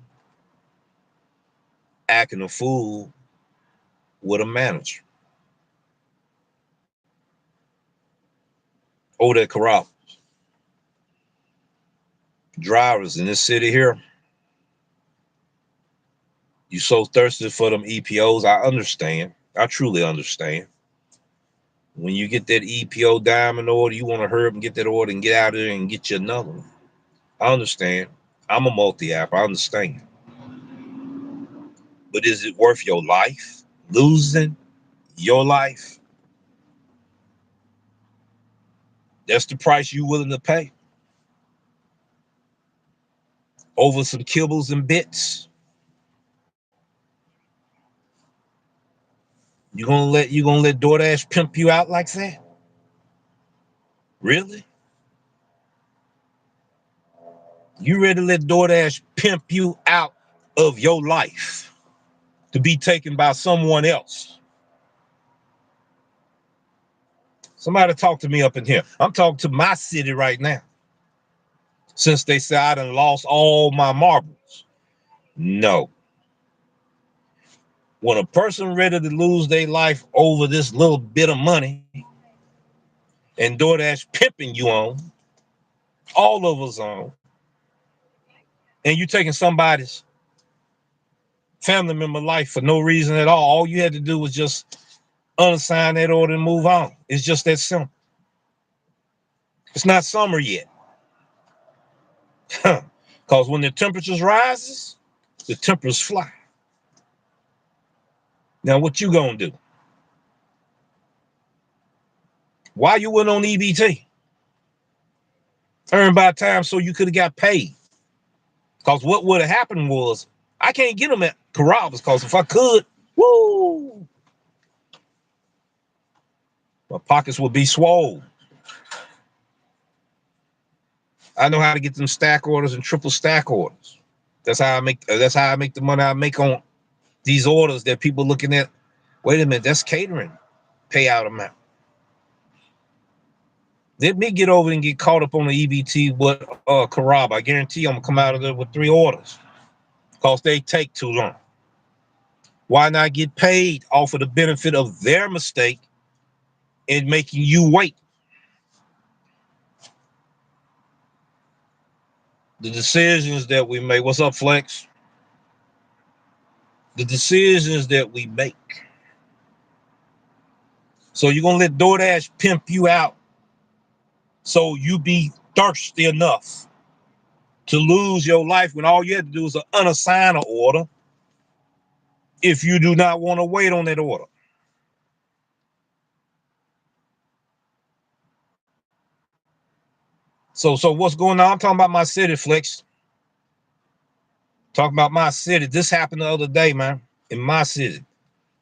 acting a fool with a manager over at Carrabba's. Drivers in this city here, you so thirsty for them EPOs. I understand. I truly understand. When you get that EPO diamond order, you want to hurry up and get that order and get out of there and get you another one. I understand. I'm a multi-app. I understand. But is it worth your life? Losing your life? That's the price you willing to pay over some kibbles and bits? You gonna let Doordash pimp you out like that? Really? You ready to let Doordash pimp you out of your life to be taken by someone else? Somebody talk to me up in here. I'm talking to my city right now. Since they say I done lost all my marbles. No. When a person ready to lose their life over this little bit of money and DoorDash pimping you on, all of us on, and you taking somebody's family member life for no reason at all you had to do was just unassign that order and move on. It's just that simple. It's not summer yet. Because when the temperatures rises, the temperatures fly. Now, what you gonna do? Why you went on EBT? Earned by time so you could have got paid. Because what would have happened was, I can't get them at Carrabba's because if I could, woo, my pockets would be swole. I know how to get them stack orders and triple stack orders. That's how I make. That's how I make the money I make on these orders that people looking at. Wait a minute, that's catering payout amount. Let me get over and get caught up on the EBT with Carrabba. I guarantee I'm gonna come out of there with 3 orders because they take too long. Why not get paid off of the benefit of their mistake in making you wait? The decisions that we make. What's up, Flex? The decisions that we make. So you're gonna let Doordash pimp you out so you be thirsty enough to lose your life when all you had to do is an unassign order if you do not want to wait on that order. So what's going on? I'm talking about my city, Flex. Talking about my city. This happened the other day, man, in my city.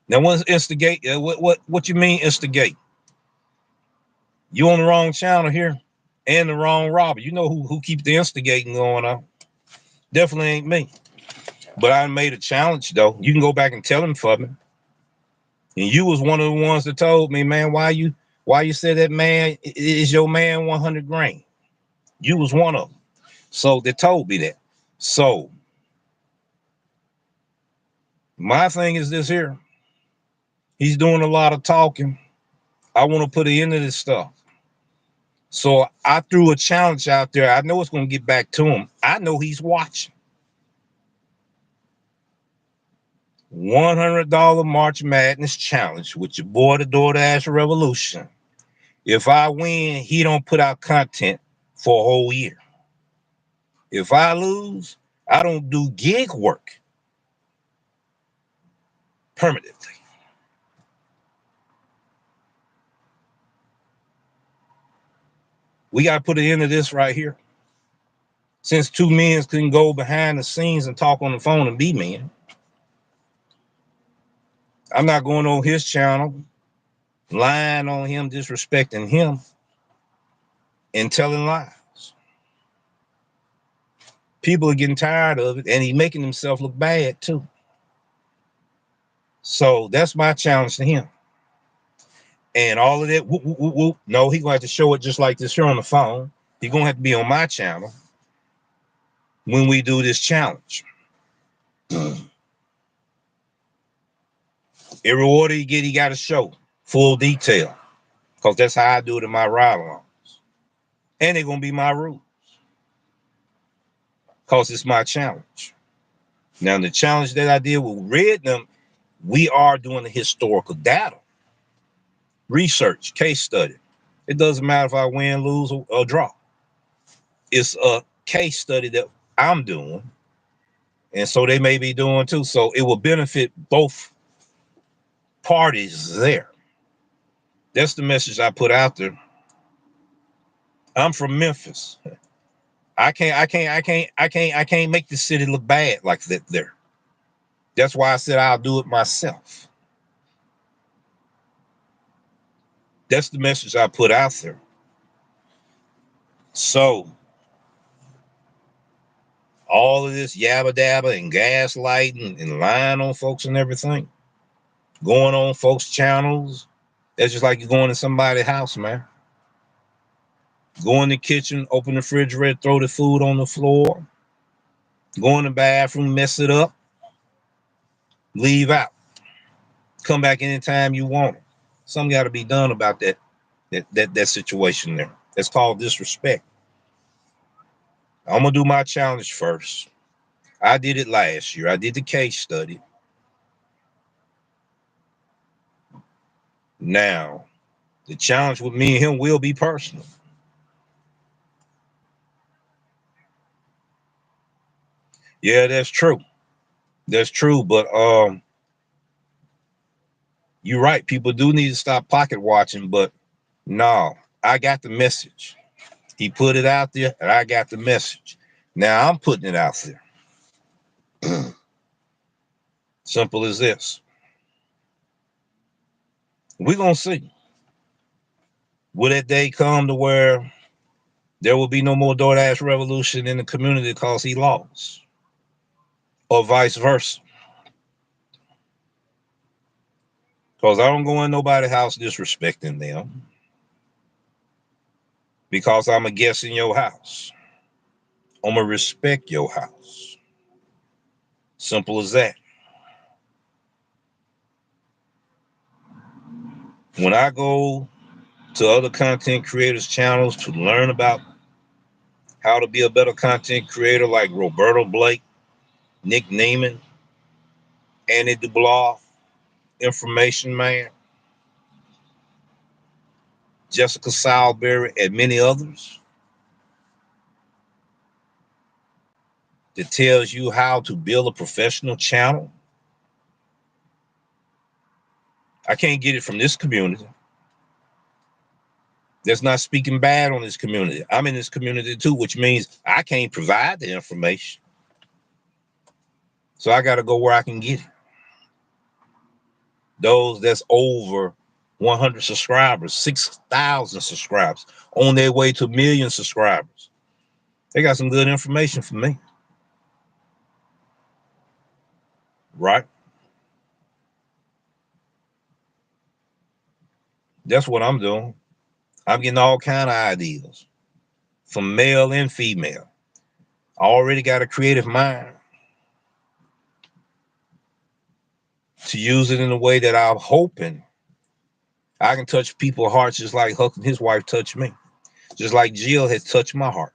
Now, what's instigate? What you mean instigate? You on the wrong channel here, and the wrong robber. You know who keeps the instigating going on? Definitely ain't me. But I made a challenge though. You can go back and tell him for me. And you was one of the ones that told me, man, why you said that man is your man 100 grand. You was one of them. So they told me that. So my thing is this here. He's doing a lot of talking. I want to put an end to this stuff. So I threw a challenge out there. I know it's going to get back to him. I know he's watching. $100 March Madness challenge with your boy, the DoorDash Revolution. If I win, he don't put out content for a whole year. If I lose, I don't do gig work permanently. We got to put an end to this right here. Since 2 men can go behind the scenes and talk on the phone and be men, I'm not going on his channel, lying on him, disrespecting him, and telling lies. People are getting tired of it, and he's making himself look bad too. So that's my challenge to him. And all of that, whoop, whoop, whoop, whoop. No, he's going to have to show it just like this here on the phone. He's going to have to be on my channel when we do this challenge. Every order he get, he got to show full detail because that's how I do it in my ride-alongs. And they're going to be my rules because it's my challenge. Now, the challenge that I did with Red them, we are doing the historical data, research, case study. It doesn't matter if I win, lose, or draw. It's a case study that I'm doing, and so they may be doing too. So it will benefit both parties there. That's the message I put out there. I'm from Memphis. I can't make the city look bad like that there. That's why I said I'll do it myself. That's the message I put out there. So all of this yabba dabba and gaslighting and lying on folks and everything, going on folks' channels, that's just like you going to somebody's house, man. Go in the kitchen, open the refrigerator, throw the food on the floor, go in the bathroom, mess it up, leave out. Come back anytime you want it. Something got to be done about that situation there. That's called disrespect. I'm gonna do my challenge first. I did it last year. I did the case study. Now, the challenge with me and him will be personal. Yeah, that's true. That's true. But You're right. People do need to stop pocket watching, but no, I got the message. He put it out there, and I got the message. Now I'm putting it out there. Simple as this. We're going to see. Will that day come to where there will be no more Doordash revolution in the community because he lost? Or vice versa? Because I don't go in nobody's house disrespecting them. Because I'm a guest in your house. I'm going to respect your house. Simple as that. When I go to other content creators' channels to learn about how to be a better content creator like Roberto Blake, Nick Neiman, Annie Dubois, Information Man, Jessica Salisbury, and many others that tells you how to build a professional channel. I can't get it from this community. That's not speaking bad on this community. I'm in this community too, which means I can't provide the information. So I got to go where I can get it. Those that's over 100 subscribers, 6,000 subscribers, on their way to 1,000,000 subscribers. They got some good information for me. Right? That's what I'm doing. I'm getting all kind of ideas from male and female. I already got a creative mind to use it in a way that I'm hoping I can touch people's hearts just like Huck and his wife touched me. Just like Jill has touched my heart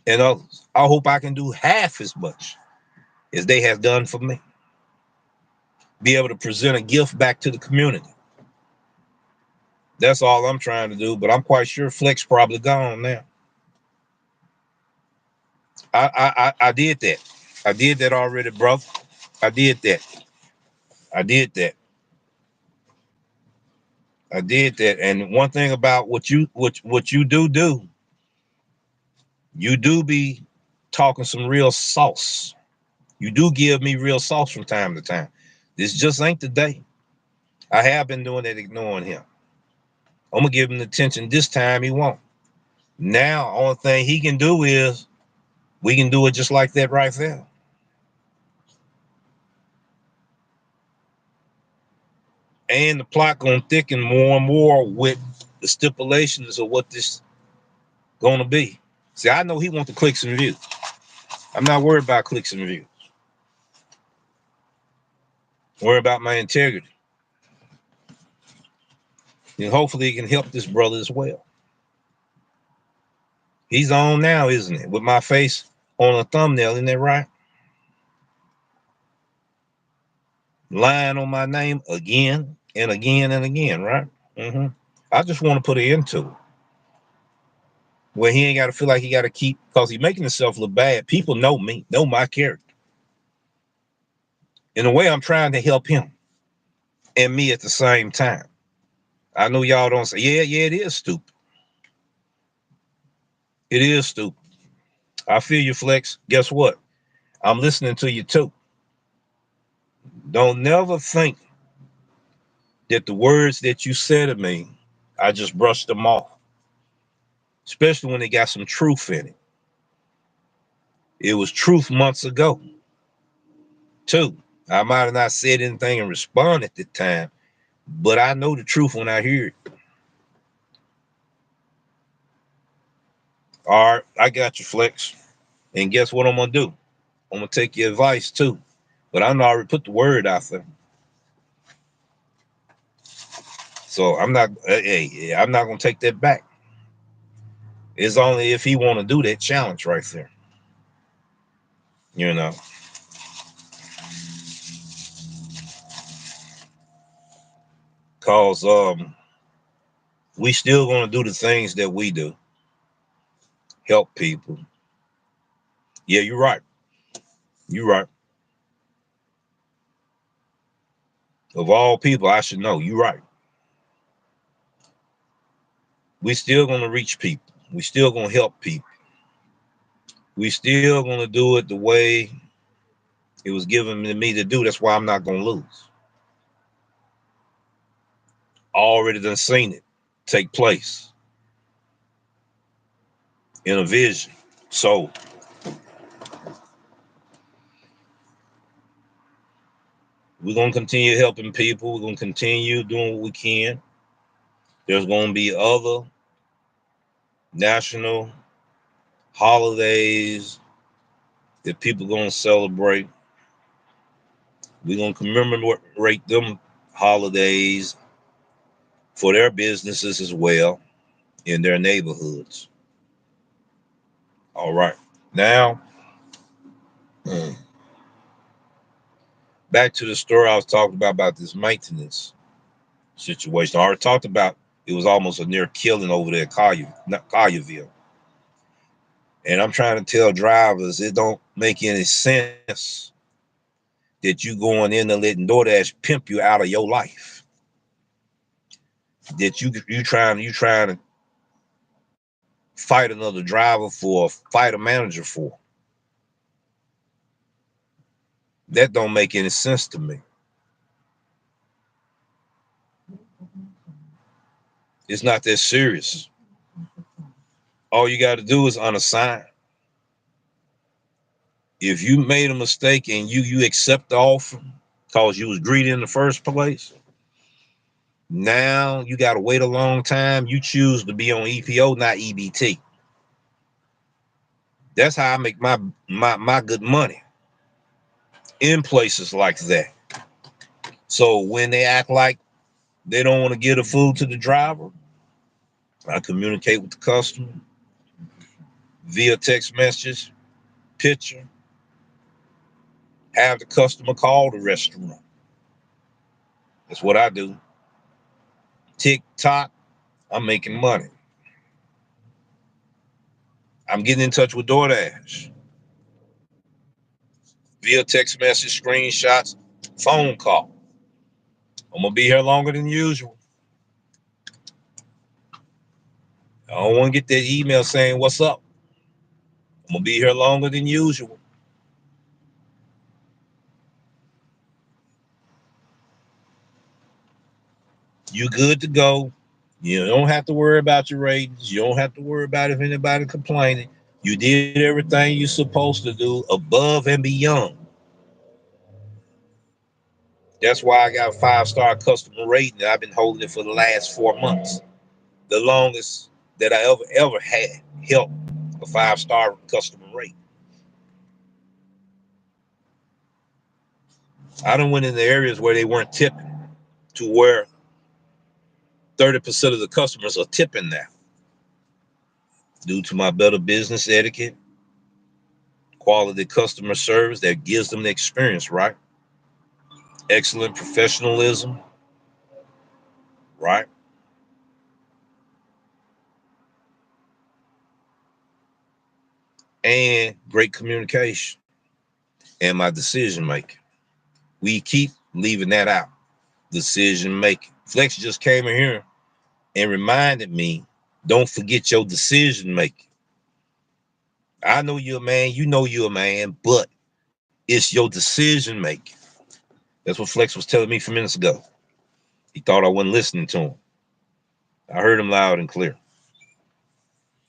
and others. I hope I can do half as much as they have done for me. Be able to present a gift back to the community. That's all I'm trying to do, but I'm quite sure Flex probably gone now. I did that. I did that already, brother. I did that. I did that. I did that. And one thing about what you do, you do be talking some real sauce. You do give me real sauce from time to time. This just ain't the day. I have been doing that, ignoring him. I'm gonna give him the attention this time he won't. Now, only thing he can do is we can do it just like that right there. And the plot gonna thicken more and more with the stipulations of what this gonna be. See, I know he wants the clicks and views. I'm not worried about clicks and views. I'm worried about my integrity. And hopefully he can help this brother as well. He's on now, isn't it? With my face on a thumbnail, isn't that right? Lying on my name again and again and again, right? I just want to put an end to it. Where he ain't got to feel like he got to keep, because he's making himself look bad. People know me, know my character. In a way, I'm trying to help him and me at the same time. I know y'all don't say, yeah, it is stupid. It is stupid. I feel you, Flex. Guess what? I'm listening to you too. Don't never think that the words that you said to me, I just brushed them off. Especially when they got some truth in it. It was truth months ago, too. I might have not said anything and responded at the time, but I know the truth when I hear it. All right, I got you, Flex. And guess what I'm gonna do? I'm gonna take your advice too. But I know I already put the word out there. So I'm not I'm not gonna take that back. It's only if he wanna do that challenge right there. You know. Cause we still gonna do the things that we do. Help people. Yeah, you're right. You're right. Of all people, I should know. You're right. We still gonna reach people. We still gonna help people. We still gonna do it the way it was given to me to do. That's why I'm not gonna lose. Already done seen it take place in a vision. So we're gonna continue helping people. We're gonna continue doing what we can. There's gonna be other national holidays that people are gonna celebrate. We're gonna commemorate them holidays for their businesses as well in their neighborhoods. All right. Now, back to the story I was talking about this maintenance situation. I already talked about it was almost a near killing over there at Collierville. And I'm trying to tell drivers it don't make any sense that you going in and letting Doordash pimp you out of your life. That you trying to fight another driver for, fight a manager for. That don't make any sense to me. It's not that serious. All you got to do is unassign. If you made a mistake and you accept the offer because you was greedy in the first place, now you got to wait a long time. You choose to be on EPO, not EBT. That's how I make my good money in places like that. So when they act like they don't want to give the food to the driver, I communicate with the customer via text message, picture, have the customer call the restaurant. That's what I do. TikTok, I'm making money. I'm getting in touch with Doordash via text message, screenshots, phone call. I'm gonna be here longer than usual. I don't want to get that email saying what's up. I'm gonna be here longer than usual. You good to go. You don't have to worry about your ratings. You don't have to worry about if anybody complaining. You did everything you're supposed to do above and beyond. That's why I got a 5-star customer rating. I've been holding it for the last 4 months. The longest that I ever had helped a 5-star customer rate. I done went in the areas where they weren't tipping to where 30% of the customers are tipping now due to my better business etiquette, quality customer service that gives them the experience, right? Excellent professionalism, right? And great communication and my decision making. We keep leaving that out. Decision making. Flex just came in here and reminded me, don't forget your decision making. I know you're a man, you know you're a man, but it's your decision making. That's what Flex was telling me a few minutes ago. He thought I wasn't listening to him. I heard him loud and clear.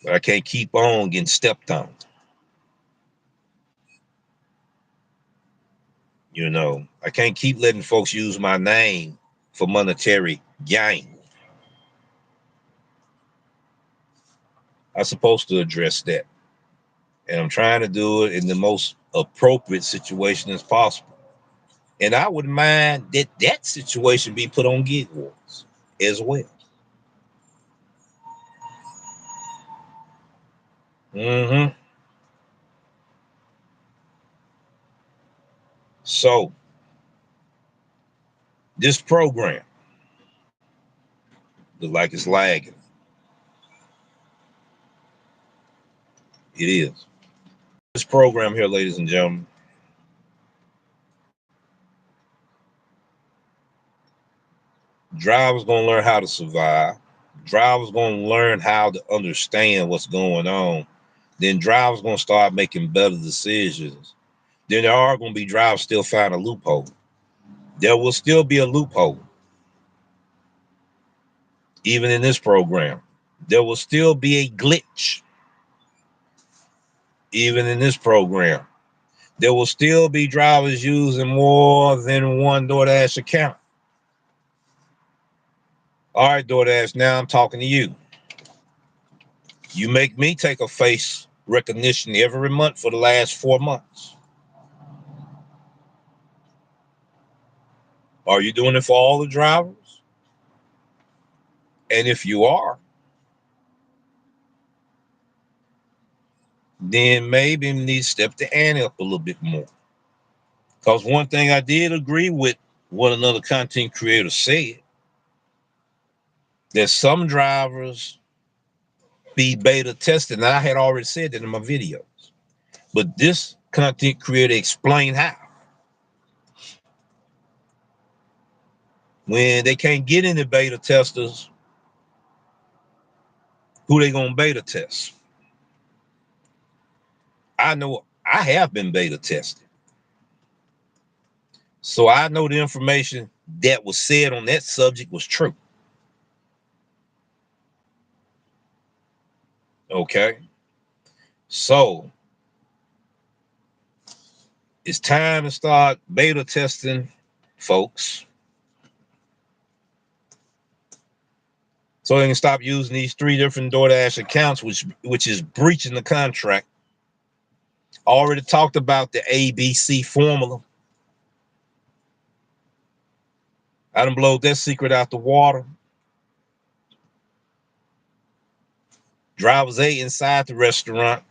But I can't keep on getting stepped on. You know, I can't keep letting folks use my name for monetary gain. I'm supposed to address that. And I'm trying to do it in the most appropriate situation as possible. And I wouldn't mind that situation be put on Gig Wars as well. Mm-hmm. So this program look like it's lagging. It is. This program here, ladies and gentlemen, Drivers gonna learn how to survive. Drivers gonna learn how to understand what's going on. Then drivers gonna start making better decisions. Then there are gonna be drivers still find a loophole. There will still be a loophole, even in this program. There will still be a glitch, even in this program. There will still be drivers using more than one Doordash account. All right, Doordash, now I'm talking to you. You make me take a face recognition every month for the last 4 months. Are you doing it for all the drivers? And if you are, then maybe you need to step the ante up a little bit more. Because one thing I did agree with what another content creator said, that some drivers be beta tested. And I had already said that in my videos. But this content creator explained how. When they can't get any beta testers, who they gonna beta test? I know I have been beta tested. So I know the information that was said on that subject was true. Okay. So it's time to start beta testing, folks. So they can stop using these 3 different Doordash accounts, which is breaching the contract. Already talked about the ABC formula. I done blowed that secret out the water. Drivers ate inside the restaurant,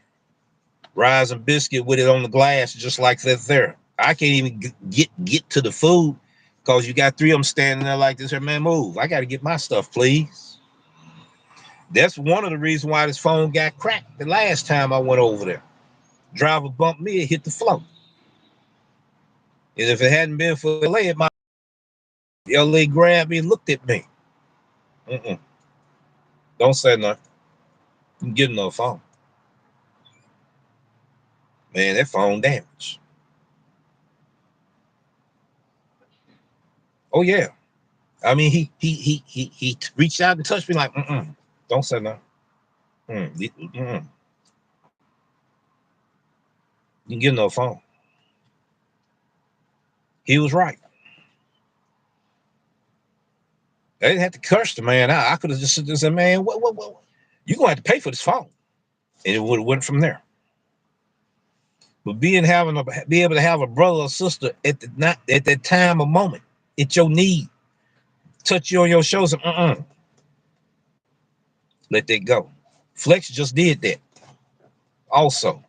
rise and biscuit with it on the glass, just like that there. I can't even get to the food because you got 3 of them standing there like this. Here, man, move. I got to get my stuff, please. That's one of the reasons why this phone got cracked the last time I went over there. Driver bumped me, it hit the floor. And if it hadn't been for LA, LA grabbed me and looked at me. Don't say nothing. You can get another phone. Man, that phone damaged. Oh yeah. I mean, he reached out and touched me like, don't say nothing. You can get another phone. He was right. I didn't have to curse the man out. I could have just said, man, what? You're gonna have to pay for this phone. And it would have went from there. But be able to have a brother or sister at that time or moment, at your need, touch you on your shoulder, let that go. Flex just did that also.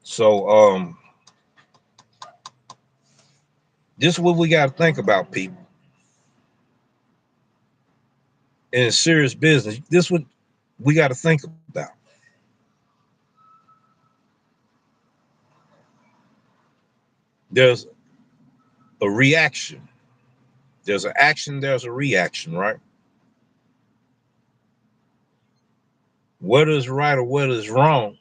So this is what we got to think about, people. In serious business, this is what we got to think about. There's a reaction. There's an action, there's a reaction, right? Whether it's right or whether it's wrong,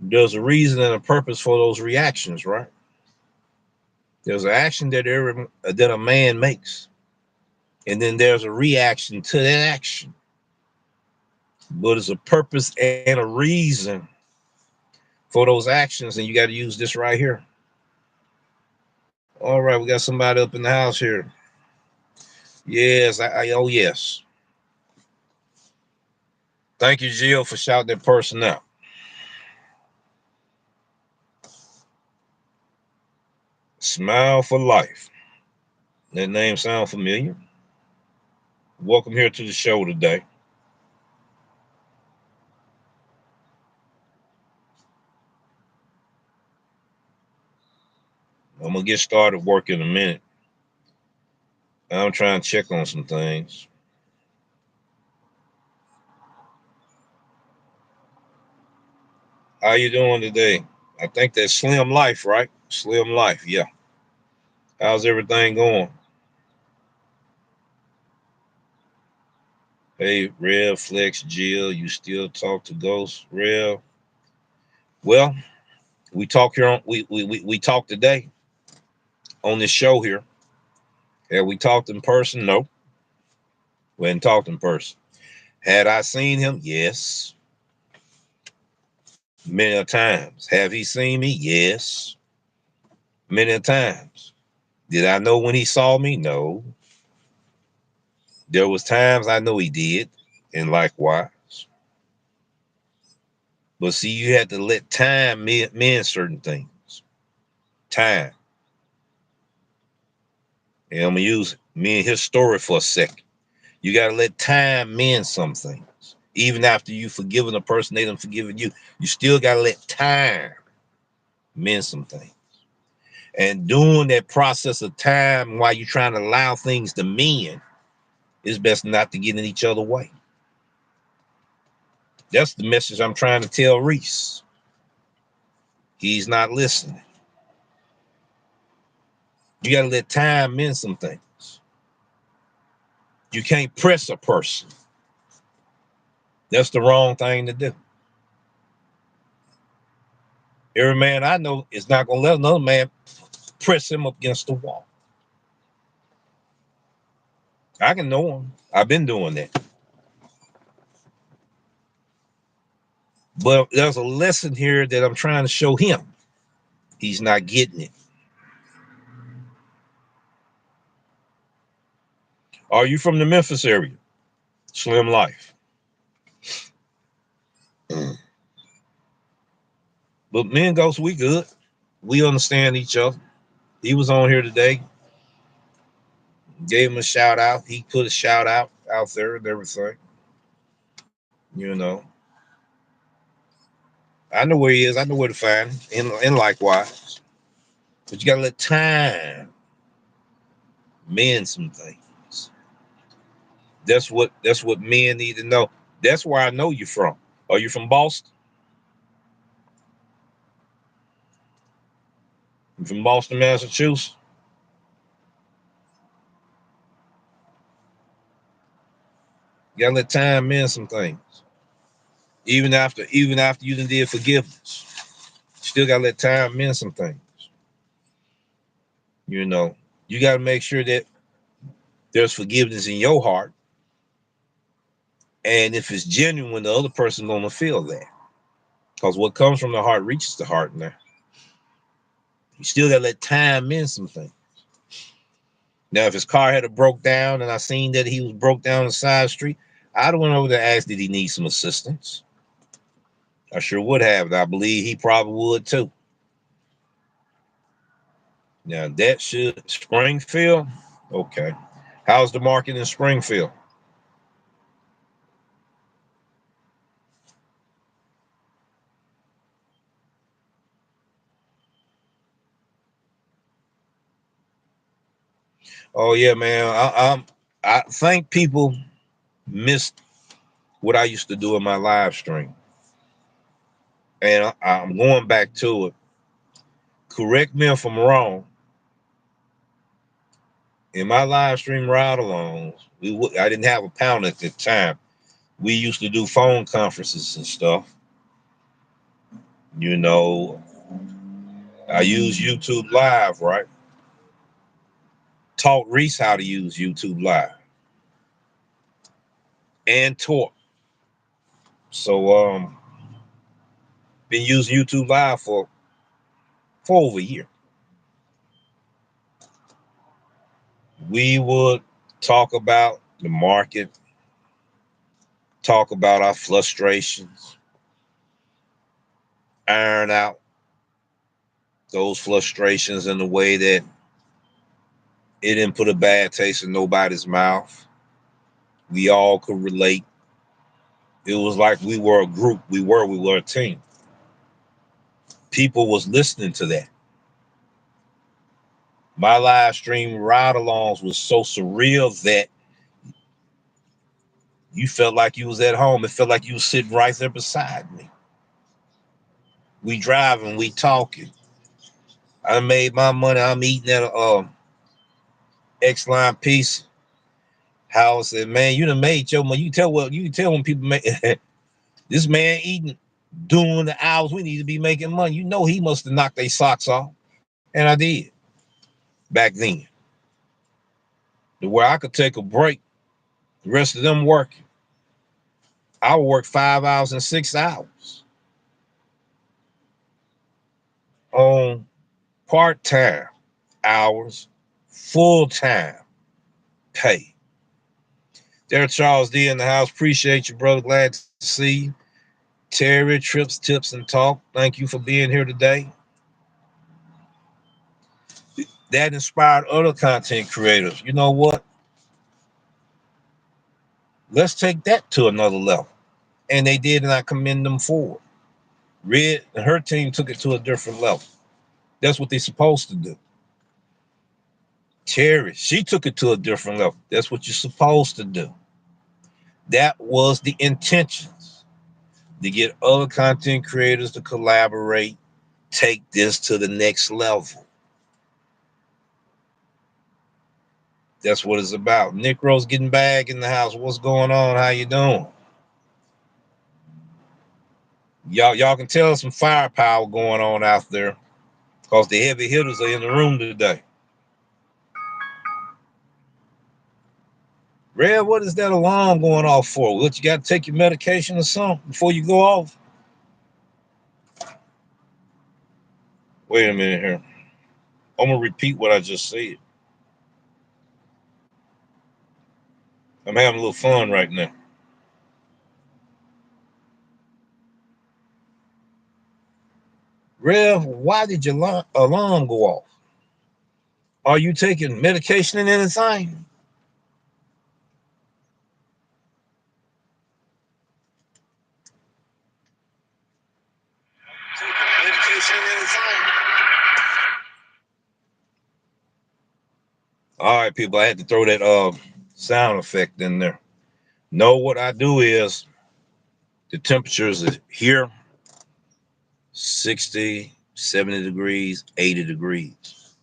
there's a reason and a purpose for those reactions, right? There's an action that a man makes, and then there's a reaction to that action. But there's a purpose and a reason for those actions, and you got to use this right here. All right, we got somebody up in the house here. Yes, oh yes. Thank you, Jill, for shouting that person out. Smile for life. That name sound familiar? Welcome here to the show today. I'm gonna get started work in a minute. I'm trying to check on some things. How you doing today? I think that's Slim Life, right? Slim Life, yeah. How's everything going? Hey, Rev, Flex, Jill, you still talk to Ghost, Rev? Well, we talk here on we talk today on this show here. Have we talked in person? No, we hadn't talked in person. Had I seen him? Yes, many a times. Have he seen me? Yes, many a times. Did I know when he saw me? No. There was times I know he did, and likewise. But see, you had to let time mend certain things. Time. And I'm gonna use me and his story for a second. You gotta let time mend some things. Even after you forgiven a person, they done forgiven you. You still gotta let time mend some things. And during that process of time, while you're trying to allow things to mend, it's best not to get in each other's way. That's the message I'm trying to tell Reese. He's not listening. You gotta let time mend some things. You can't press a person. That's the wrong thing to do. Every man I know is not gonna let another man press him up against the wall. I can know him. I've been doing that. But there's a lesson here that I'm trying to show him. He's not getting it. Are you from the Memphis area? Slim Life. But me and Ghost, we good. We understand each other. He was on here today. Gave him a shout out. He put a shout out there and everything. You know. I know where he is. I know where to find him. And likewise. But you gotta let time mend some things. That's what men need to know. That's where I know you from. Are you from Boston? You from Boston, Massachusetts? You gotta let time mend some things. Even after you done did forgiveness. Still gotta let time mend some things. You know, you gotta make sure that there's forgiveness in your heart. And if it's genuine, the other person gonna feel that. Because what comes from the heart reaches the heart now. You still gotta let time mend some things. Now, if his car had a broke down and I seen that he was broke down on the side street, I'd have went over to ask did he need some assistance. I sure would have. And I believe he probably would too. Now that should Springfield. Okay. How's the market in Springfield? Oh yeah, man. I think people missed what I used to do in my live stream. And I'm going back to it. Correct me if I'm wrong. In my live stream ride alongs, I didn't have a pound at the time. We used to do phone conferences and stuff. You know, I use YouTube Live, right? Taught Reese how to use YouTube Live and taught. So been using YouTube Live for over a year. We would talk about the market, talk about our frustrations, iron out those frustrations in a way that it didn't put a bad taste in nobody's mouth. We all could relate. It was like we were a group. We were a team. People was listening to that. My live stream ride-alongs was so surreal that you felt like you was at home. It felt like you was sitting right there beside me. We driving, we talking. I made my money. I'm eating at X line piece. Howard said, man, you done made your money. You can tell when people make this man eating during the hours we need to be making money. You know he must have knocked their socks off. And I did back then. To where I could take a break, the rest of them working. I would work 5 hours and 6 hours on part-time hours, full-time pay. There, Charles D in the house. Appreciate you, brother. Glad to see you. Terry, Trips, Tips, and Talk. Thank you for being here today. That inspired other content creators. You know what? Let's take that to another level. And they did, and I commend them for it. Red and her team took it to a different level. That's what they're supposed to do. Terry, she took it to a different level. That's what you're supposed to do. That was the intentions, to get other content creators to collaborate, take this to the next level. That's what it's about. Nick Rose getting back in the house. What's going on? How you doing? Y'all can tell some firepower going on out there because the heavy hitters are in the room today. Red, what is that alarm going off for? What, you got to take your medication or something before you go off? Wait a minute here. I'm going to repeat what I just said. I'm having a little fun right now. Rev, why did your alarm go off? Are you taking medication and anything? Medication and anything? All right, people, I had to throw that sound effect in there. No, what I do is the temperatures is here 60, 70 degrees, 80 degrees.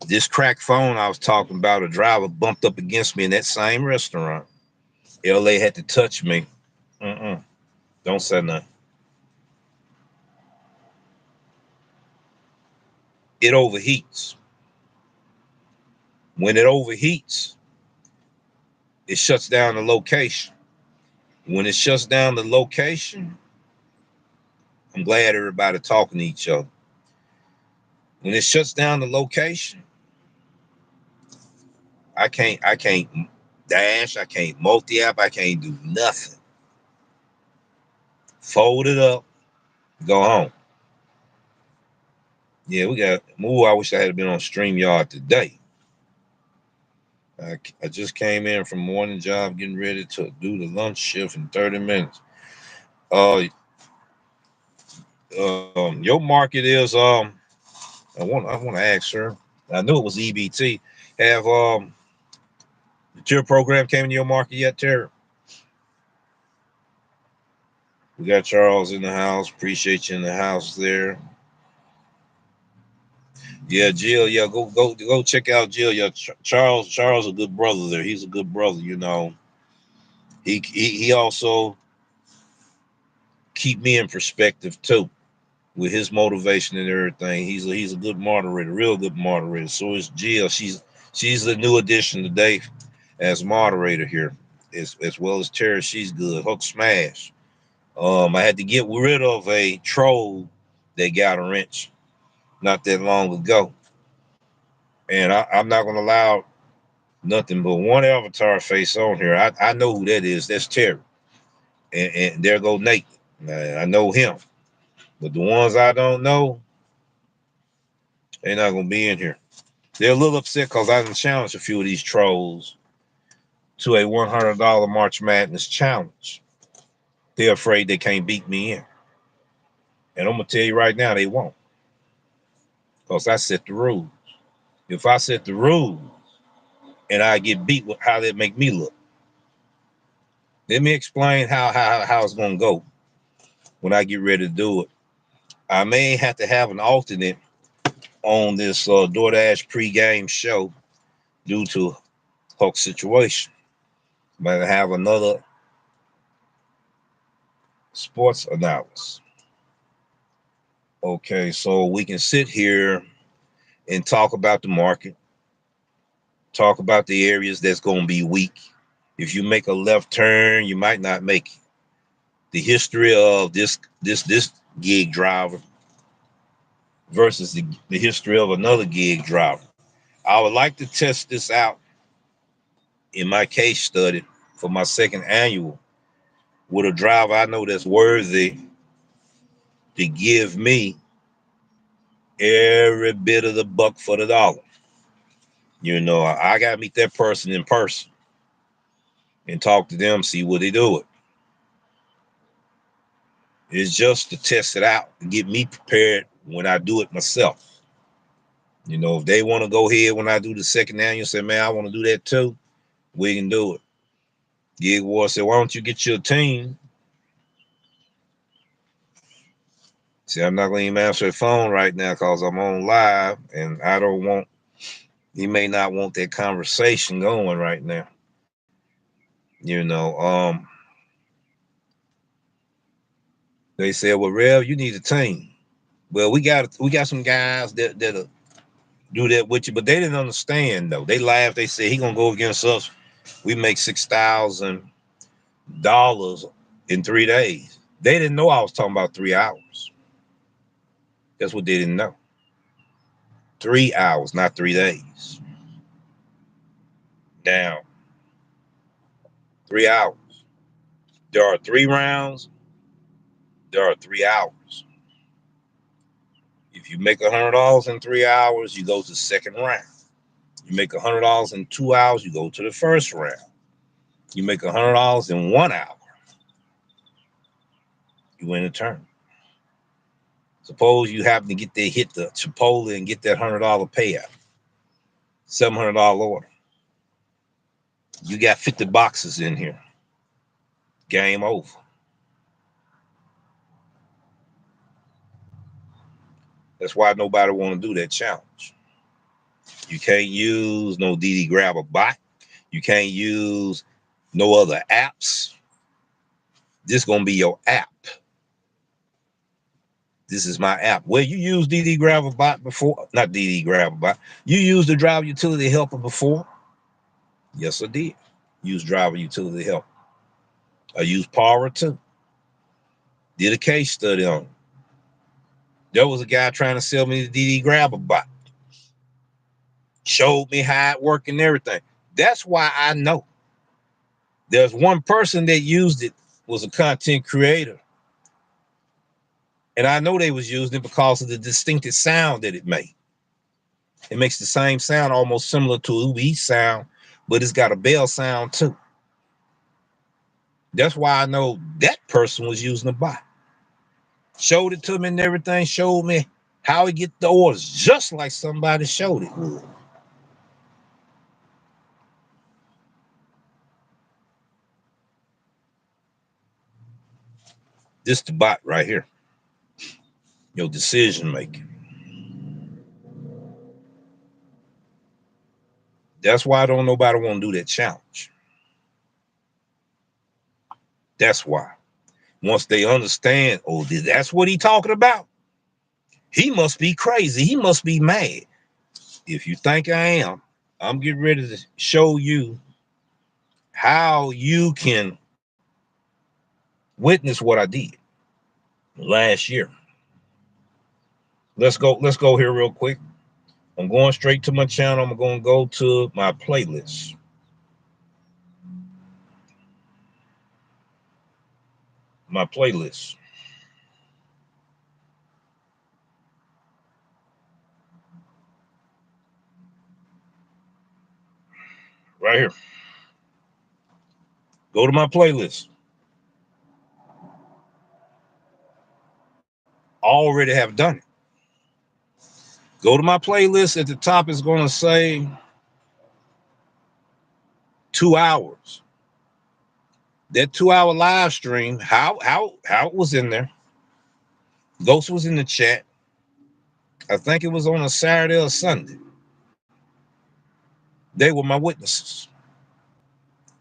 This cracked phone I was talking about, a driver bumped up against me in that same restaurant. LA had to touch me. Don't say nothing. It overheats. When it overheats, it shuts down the location. When it shuts down the location, I'm glad everybody talking to each other. When it shuts down the location, I can't dash, I can't multi-app, I can't do nothing. Fold it up, go home. Yeah, we got move. I wish I had been on StreamYard today. I just came in from morning job, getting ready to do the lunch shift in 30 minutes. Your market is I want to ask her. I knew it was EBT. Have the tier program came into your market yet, Terry? We got Charles in the house. Appreciate you in the house there. Yeah, Jill. Yeah, go check out Jill. Yeah, Charles a good brother there. He's a good brother. You know, he also keep me in perspective too with his motivation and everything. He's a good moderator, real good moderator. So is Jill. She's the new addition today as moderator here, as well as Terry. She's good. Hook smash. I had to get rid of a troll that got a wrench not that long ago, and I'm not gonna allow nothing but one avatar face on here. I know who that is. That's Terry, and there go Nate. I know him, but the ones I don't know, they're not gonna be in here. They're a little upset because I didn't challenge a few of these trolls to a $100 March Madness challenge. They're afraid they can't beat me in. And I'm going to tell you right now, they won't. Because I set the rules. If I set the rules and I get beat, how that make me look? Let me explain how it's going to go when I get ready to do it. I may have to have an alternate on this Doordash pregame show due to Hulk's situation. Might have another sports analysis. Okay, so we can sit here and talk about the market, talk about the areas that's going to be weak. If you make a left turn, you might not make it. The history of this gig driver versus the history of another gig driver. I would like to test this out in my case study for my second annual with a driver I know that's worthy to give me every bit of the buck for the dollar. You know, I got to meet that person in person and talk to them, see what they do it. It's just to test it out and get me prepared when I do it myself. You know, if they want to go ahead when I do the second annual, say, man, I want to do that too, we can do it. Gig War said, why don't you get your team? See, I'm not going to even answer the phone right now because I'm on live and I don't want, he may not want that conversation going right now. You know, they said, well, Rev, you need a team. Well, we got some guys that'll do that with you, but they didn't understand though. They laughed. They said he gonna go against us. We make $6,000 in 3 days. They didn't know I was talking about 3 hours. That's what they didn't know. 3 hours, not 3 days. Now, 3 hours. There are 3 rounds. There are 3 hours. If you make $100 in 3 hours, you go to the second round. You make $100 in 2 hours, you go to the first round. You make $100 in 1 hour, you win a turn. Suppose you happen to get there, hit the Chipotle and get that $100 payout, $700 order. You got 50 boxes in here. Game over. That's why nobody want to do that challenge. You can't use no DD Grab a bot. You can't use no other apps. This is gonna be your app. This is my app. Well, you used DD Grab a bot before, not DD Grab a bot. You used the driver utility helper before. Yes, I did. Use driver utility helper. I used Power too. Did a case study on it. There was a guy trying to sell me the DD Grabber bot. Showed me how it worked and everything. That's why I know. There's one person that used it, was a content creator. And I know they was using it because of the distinctive sound that it made. It makes the same sound, almost similar to Uber Eats sound, but it's got a bell sound too. That's why I know that person was using the bot. Showed it to me and everything, showed me how he get the orders, just like somebody showed it would. This the bot right here. Your decision making. That's why don't nobody want to do that challenge. That's why. Once they understand, oh, that's what he talking about. He must be crazy. He must be mad. If you think I am, I'm getting ready to show you how you can witness what I did last year. Let's go here real quick. I'm going straight to my channel. I'm going to go to my playlist. My playlist. Right here. Go to my playlist. Already have done it. Go to my playlist. At the top is going to say 2 hours. That 2 hour live stream, how it was in there. Ghost was in the chat. I think it was on a Saturday or Sunday. They were my witnesses.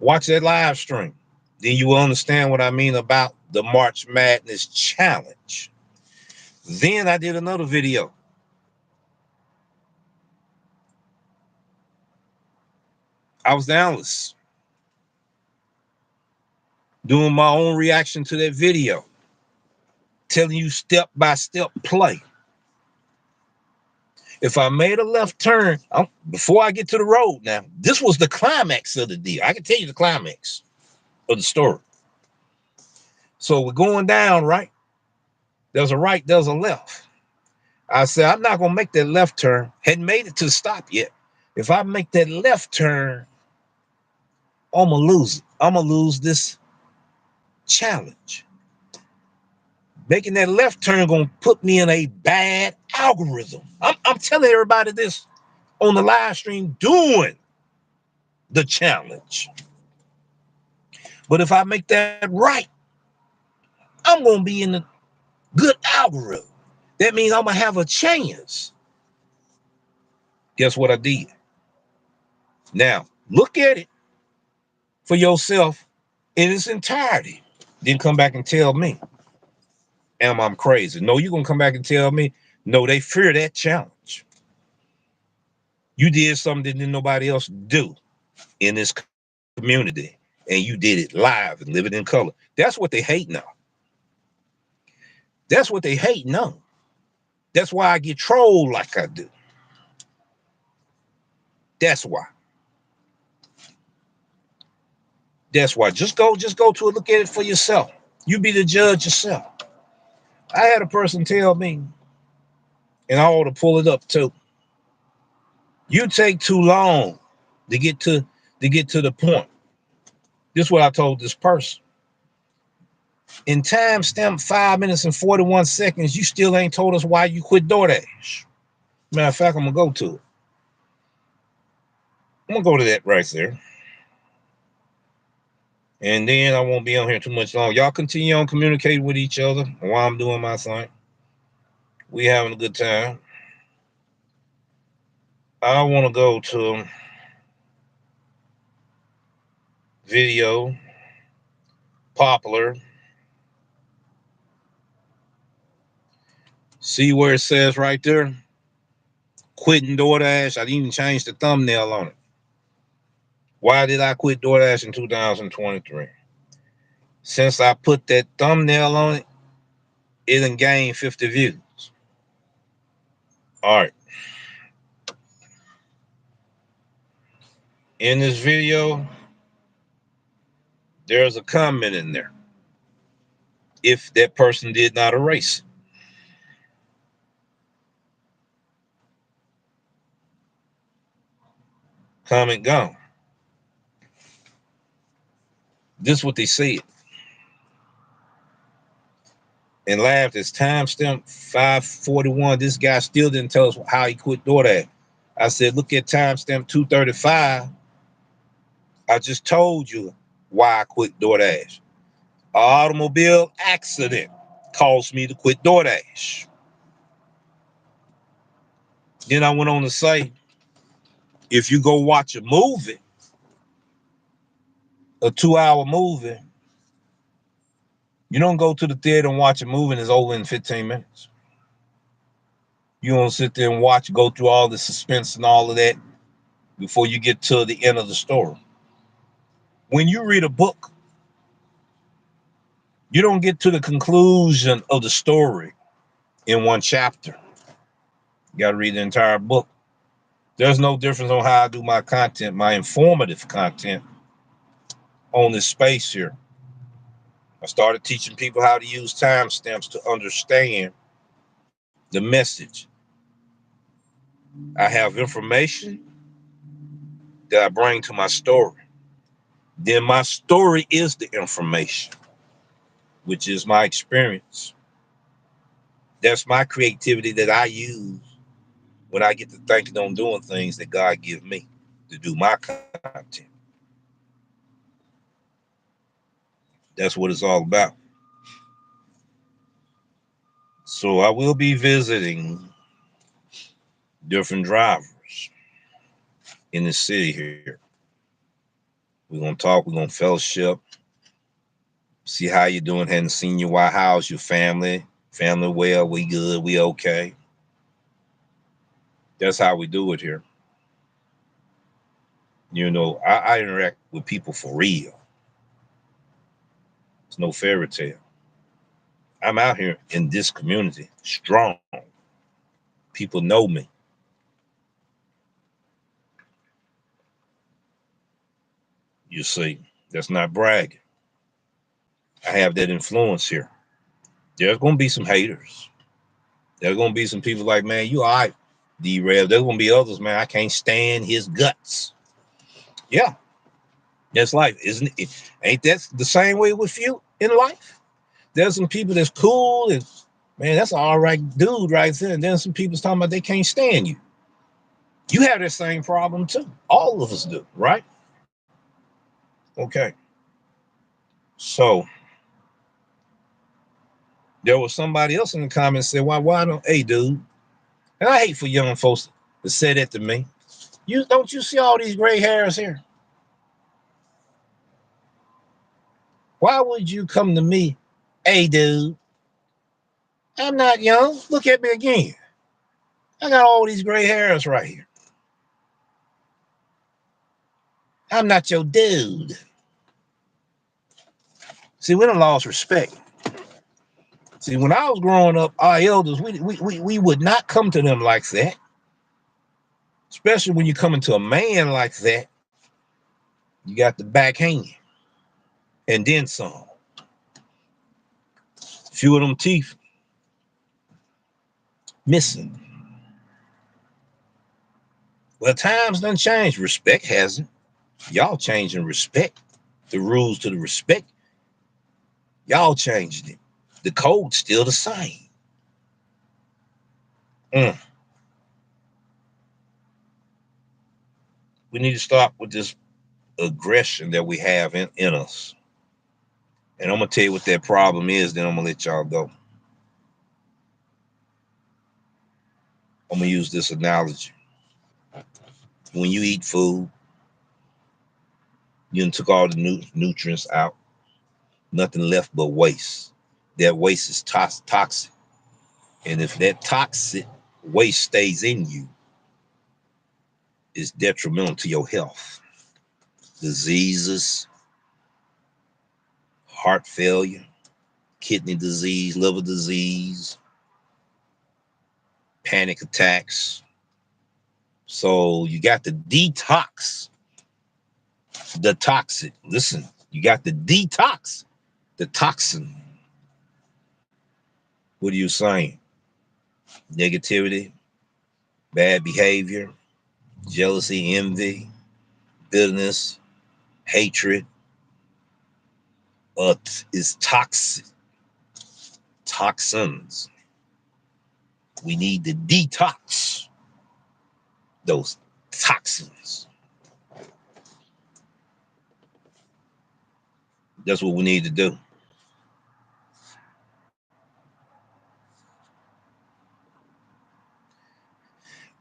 Watch that live stream. Then you will understand what I mean about the March Madness Challenge. Then I did another video. I was the analyst doing my own reaction to that video, telling you step by step play. If I made a left turn, before I get to the road now, this was the climax of the deal. I can tell you the climax of the story. So we're going down, right? There's a right, there's a left. I said, I'm not going to make that left turn. Hadn't made it to the stop yet. If I make that left turn, I'm going to lose it. I'm going to lose this challenge. Making that left turn going to put me in a bad algorithm. I'm telling everybody this on the live stream doing the challenge. But if I make that right, I'm going to be in the good algorithm. That means I'm going to have a chance. Guess what I did? Now, look at it for yourself in its entirety. Then come back and tell me, am I crazy? No, you're going to come back and tell me, no, they fear that challenge. You did something that nobody else do in this community, and you did it live and live it in color. That's what they hate now. That's what they hate now. That's why I get trolled like I do. That's why. That's why. Just go to it, look at it for yourself. You be the judge yourself. I had a person tell me, and I ought to pull it up too. You take too long to get to the point. This is what I told this person. In timestamp 5 minutes and 41 seconds, you still ain't told us why you quit Doordash. Matter of fact, I'm gonna go to it. I'm gonna go to that right there. And then I won't be on here too much long. Y'all continue on communicating with each other while I'm doing my thing. We having a good time. I want to go to video, popular. See where it says right there, quitting Doordash. I didn't even change the thumbnail on it. Why did I quit Doordash in 2023? Since I put that thumbnail on it, it done gained 50 views. All right. In this video, there's a comment in there. If that person did not erase it. Comment gone. This is what they said. And laughed. It's timestamp 541. This guy still didn't tell us how he quit DoorDash. I said, look at timestamp 235. I just told you why I quit DoorDash. An automobile accident caused me to quit DoorDash. Then I went on to say, if you go watch a movie, a 2-hour movie, you don't go to the theater and watch a movie and it's over in 15 minutes. You don't sit there and watch, go through all the suspense and all of that before you get to the end of the story. When you read a book, you don't get to the conclusion of the story in one chapter. You got to read the entire book. There's no difference on how I do my content, my informative content on this space here. I started teaching people how to use timestamps to understand the message. I have information that I bring to my story. Then my story is the information, which is my experience. That's my creativity that I use when I get to thinking on doing things that God give me to do my content. That's what it's all about. So I will be visiting different drivers in the city here. We're gonna talk. We're gonna fellowship. See how you doing. Hadn't seen you. Why? How's your family? Family well? We good? We okay? That's how we do it here. I interact with people for real. It's no fairy tale. I'm out here in this community, strong. People know me. You see, that's not bragging. I have that influence here. There's gonna be some haters. There's gonna be some people like, man, you all right, D-Rev. There's gonna be others, man. I can't stand his guts. Yeah, that's life, isn't it? Ain't that the same way with you in life? There's some people that's cool and man, that's an all right dude right there. And then some people's talking about they can't stand you. You have that same problem too. All of us do, right? Okay. So there was somebody else in the comments said, why don't, hey dude, and I hate for young folks to say that to me. You see all these gray hairs here? Why would you come to me? Hey dude, I'm not young. Look at me again. I got all these gray hairs right here. I'm not your dude. See, we done lost respect. See, when I was growing up, our elders, we would not come to them like that. Especially when you come into a man like that, you got the backhand. And then some. Few of them teeth missing. Well, times done changed. Respect hasn't. Y'all changing respect. The rules to the respect. Y'all changed it. The code's still the same. We need to stop with this aggression that we have in us. And I'm going to tell you what that problem is, then I'm going to let y'all go. I'm going to use this analogy. When you eat food, you took all the nutrients out, nothing left but waste. That waste is toxic. And if that toxic waste stays in you, it's detrimental to your health. Diseases, heart failure, kidney disease, liver disease, panic attacks. So you got to detox the toxic. Listen, you got to detox the toxin. What are you saying? Negativity, bad behavior, jealousy, envy, bitterness, hatred is toxic. Toxins. We need to detox those toxins. That's what we need to do.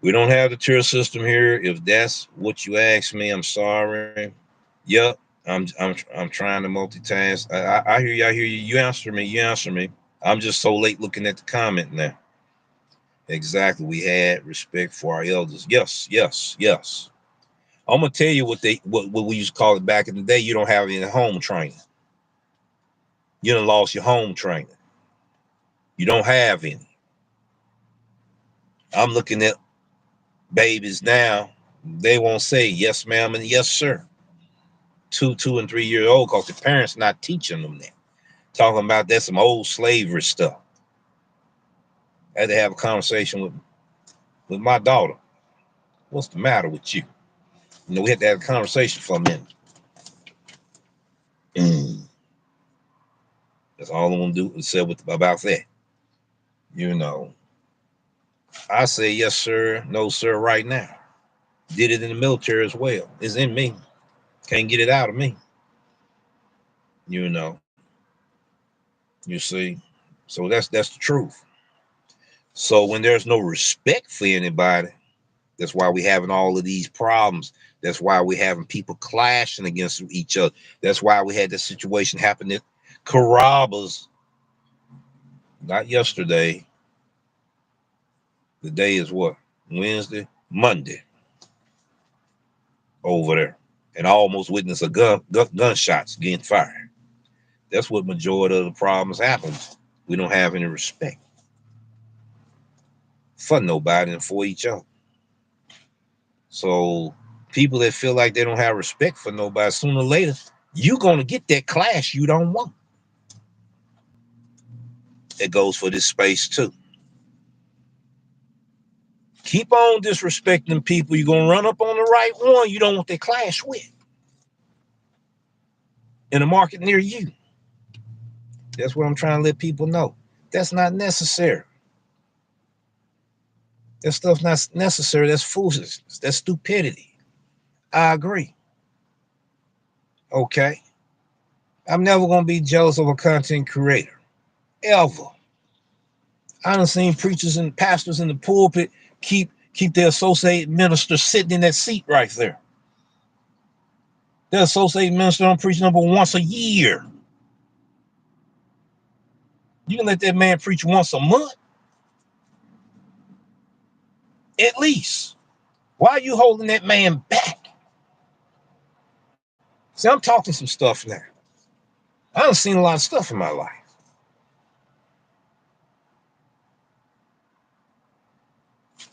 We don't have the tier system here. If that's what you ask me, I'm sorry. Yep, I'm trying to multitask. I hear you. I hear you. You answer me. You answer me. I'm just so late looking at the comment now. Exactly. We had respect for our elders. Yes, yes, yes. I'm gonna tell you what we used to call it back in the day. You don't have any home training. You done lost your home training. You don't have any. I'm looking at babies now. They won't say yes, ma'am, and yes, sir. 2 and 3 years old because the parents not teaching them that. Talking about that some old slavery stuff. I had to have a conversation with my daughter. What's the matter with you? We had to have a conversation for a minute. That's all I want to do is say about that. I say yes, sir, no, sir, right now. Did it in the military as well. It's in me. Can't get it out of me. You know. You see. So that's the truth. So when there's no respect for anybody, That's why we're having all of these problems. That's why we're having people clashing against each other. That's why we had this situation happen at Carrabba's, not yesterday. The day is what? Wednesday? Monday over there. And I almost witnessed a gunshots getting fired. That's what majority of the problems happens. We don't have any respect for nobody and for each other. So people that feel like they don't have respect for nobody, sooner or later, you're gonna get that clash you don't want. It goes for this space too. Keep on disrespecting people. You're gonna run up on the right one you don't want that clash with in a market near you. That's what I'm trying to let people know. That's not necessary. That stuff's not necessary. That's foolishness. That's stupidity. I agree. Okay. I'm never gonna be jealous of a content creator. Ever. I done seen preachers and pastors in the pulpit keep their associate minister sitting in that seat right there. Their associate minister don't preach number once a year. You can let that man preach once a month, at least. Why are you holding that man back? See, I'm talking some stuff now. I done seen a lot of stuff in my life.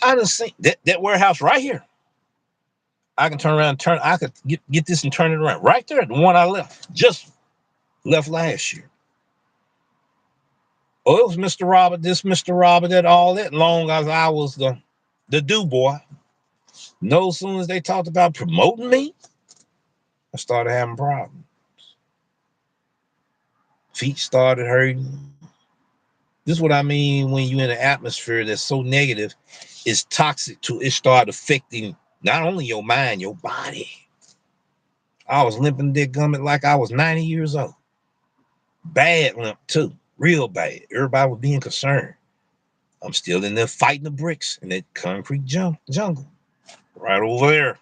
I done seen that warehouse right here. I can turn around and I could get this and turn it around. Right there, the one I just left last year. Oh, it was Mr. Robert, this, Mr. Robert, that, all that, long as I was the do boy. No, as soon as they talked about promoting me, I started having problems. Feet started hurting. This is what I mean when you're in an atmosphere that's so negative, it's toxic to it start affecting not only your mind, your body. I was limping that gummit like I was 90 years old. Bad limp too, real bad. Everybody was being concerned. I'm still in there fighting the bricks in that concrete jungle. Right over there.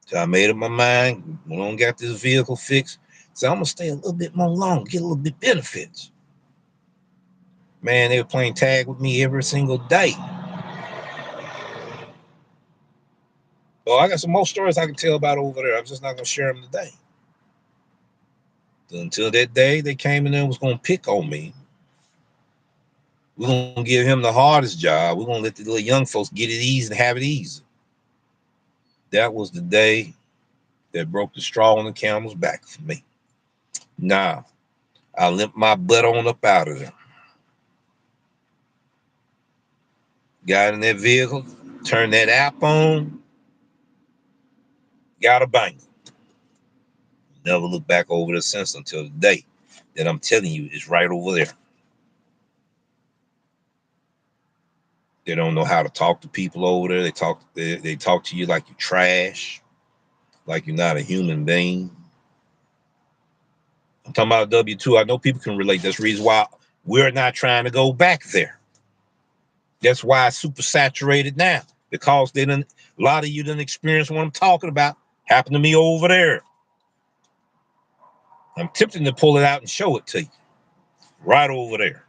So I made up my mind. We don't got this vehicle fixed. So I'm gonna stay a little bit more long, get a little bit benefits. Man, they were playing tag with me every single day. So I got some more stories I can tell about over there. I'm just not gonna share them today. Until that day they came in there and was gonna pick on me. We're gonna give him the hardest job. We're gonna let the little young folks get it easy and have it easy. That was the day that broke the straw on the camel's back for me. Nah, I limped my butt on up out of there. Got in that vehicle, turned that app on, got a banger. Never looked back over there since until the day that I'm telling you is right over there. They don't know how to talk to people over there. They talk to you like you trash, like you're not a human being. I'm talking about W2. I know people can relate. That's the reason why we're not trying to go back there. That's why it's super saturated now. Because a lot of you didn't experience what I'm talking about. Happened to me over there. I'm tempted to pull it out and show it to you. Right over there.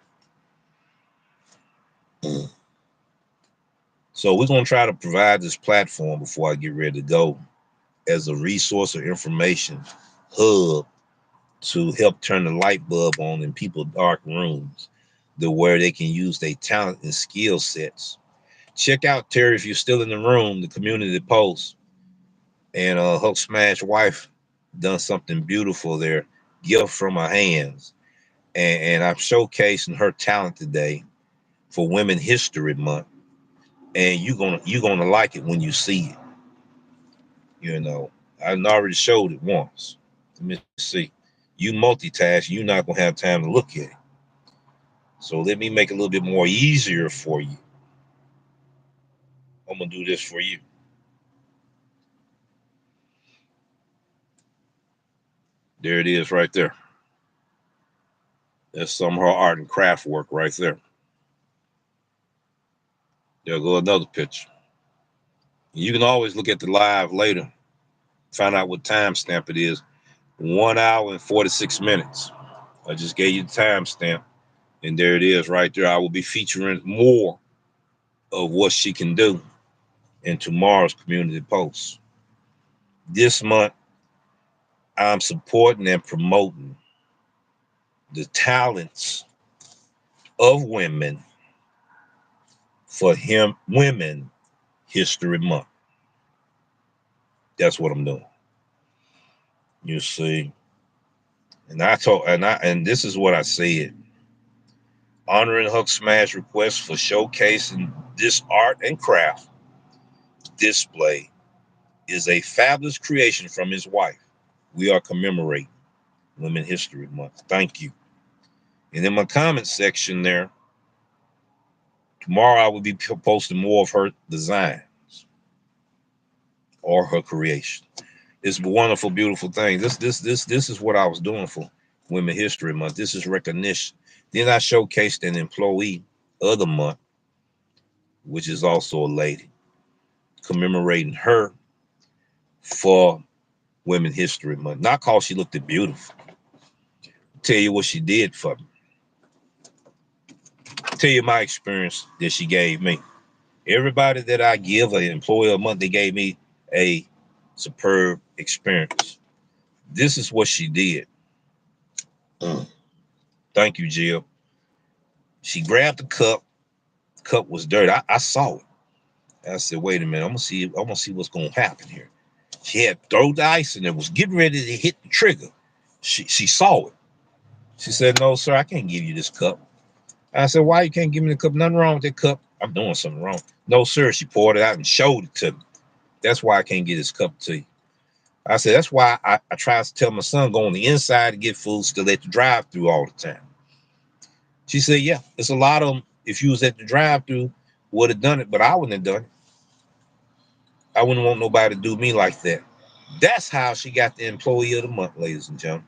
So we're going to try to provide this platform before I get ready to go as a resource or information hub to help turn the light bulb on in people's dark rooms, where they can use their talent and skill sets. Check out Terry if you're still in the room, the community post, and Hulk Smash wife done something beautiful there, gift from her hands, and I'm showcasing her talent today for Women History Month, and you're gonna like it when you see it. You know, I already showed it once. Let me see. You multitask, you're not gonna have time to look at it. So let me make it a little bit more easier for you. I'm gonna do this for you. There it is right there. That's some of her art and craft work right there. There go another picture. You can always look at the live later, find out what timestamp it is. 1 hour and 46 minutes. I just gave you the timestamp, and there it is right there. I will be featuring more of what she can do in tomorrow's community post. This month, I'm supporting and promoting the talents of women for Women History Month. That's what I'm doing. You see, and this is what I said. Honoring Huck Smash request for showcasing this art and craft display is a fabulous creation from his wife. We are commemorating Women History Month. Thank you. And in my comment section there, tomorrow I will be posting more of her designs or her creation. It's a wonderful, beautiful thing. This is what I was doing for Women History Month. This is recognition. Then I showcased an employee of the month, which is also a lady, commemorating her for Women History Month. Not because she looked beautiful. Tell you what she did for me. Tell you my experience that she gave me. Everybody that I give an employee of the month, they gave me a superb experience. This is what she did. Thank you, Jill. She grabbed the cup. The cup was dirty. I saw it. I said, wait a minute, I'm gonna see what's gonna happen here. She had thrown the ice in there, was getting ready to hit the trigger. She saw it. She said, no, sir, I can't give you this cup. I said, why you can't give me the cup? Nothing wrong with that cup. I'm doing something wrong. No, sir. She poured it out and showed it to me. That's why I can't get this cup to you. I said, that's why I try to tell my son, go on the inside to get food, still at the drive-through all the time. She said, yeah, it's a lot of them. If you was at the drive-through, would have done it, but I wouldn't have done it. I wouldn't want nobody to do me like that. That's how she got the employee of the month, ladies and gentlemen.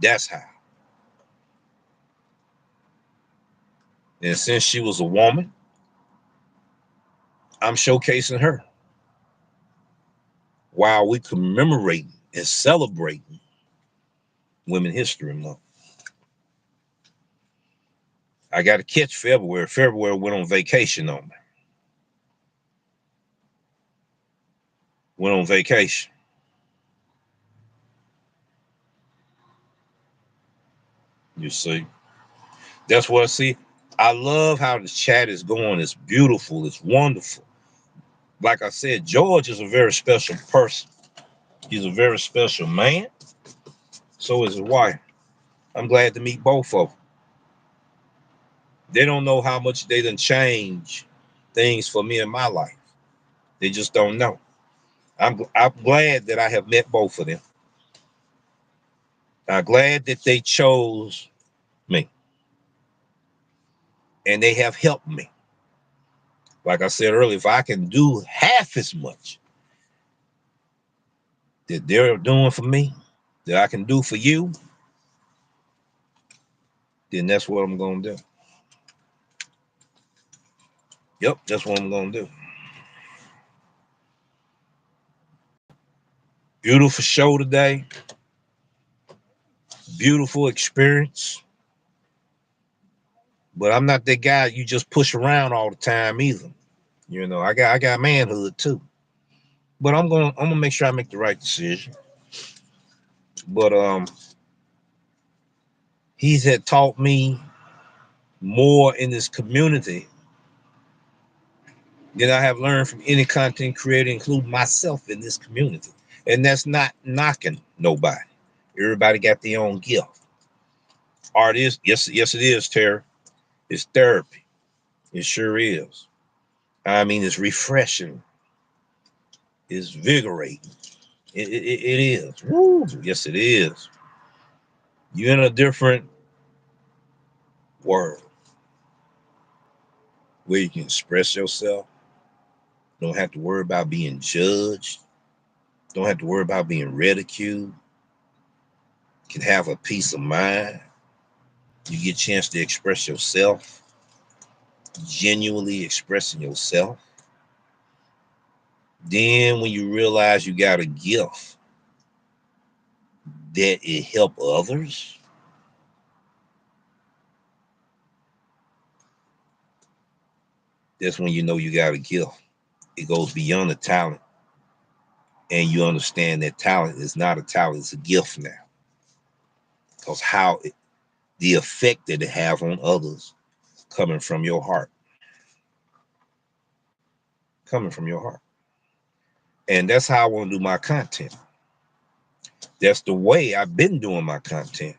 That's how. And since she was a woman, I'm showcasing her while we commemorating and celebrating Women History Month. I got to catch February. February went on vacation on me. Went on vacation. You see, that's what I see. I love how the chat is going. It's beautiful. It's wonderful. Like I said, George is a very special person. He's a very special man. So is his wife. I'm glad to meet both of them. They don't know how much they done change things for me in my life. They just don't know. I'm glad that I have met both of them. I'm glad that they chose me. And they have helped me. Like I said earlier, if I can do half as much that they're doing for me, that I can do for you, then that's what I'm going to do. Yep, that's what I'm going to do. Beautiful show today. Beautiful experience. But I'm not that guy you just push around all the time either. You know, I got manhood too. But I'm gonna make sure I make the right decision. But he's had taught me more in this community than I have learned from any content creator, including myself in this community. And that's not knocking nobody. Everybody got their own gift. Art is, yes, it is, Terry. It's therapy. It sure is. I mean, it's refreshing. It's vigorating. It is. Woo. Yes, it is. You're in a different world where you can express yourself. Don't have to worry about being judged. Don't have to worry about being ridiculed. Can have a peace of mind. You get a chance to express yourself. genuinely expressing yourself. Then when you realize you got a gift that it help others, that's when you know you got a gift. It goes beyond the talent, and you understand that talent is not a talent, it's a gift now. Because the effect that it have on others coming from your heart. Coming from your heart. And that's how I want to do my content. That's the way I've been doing my content.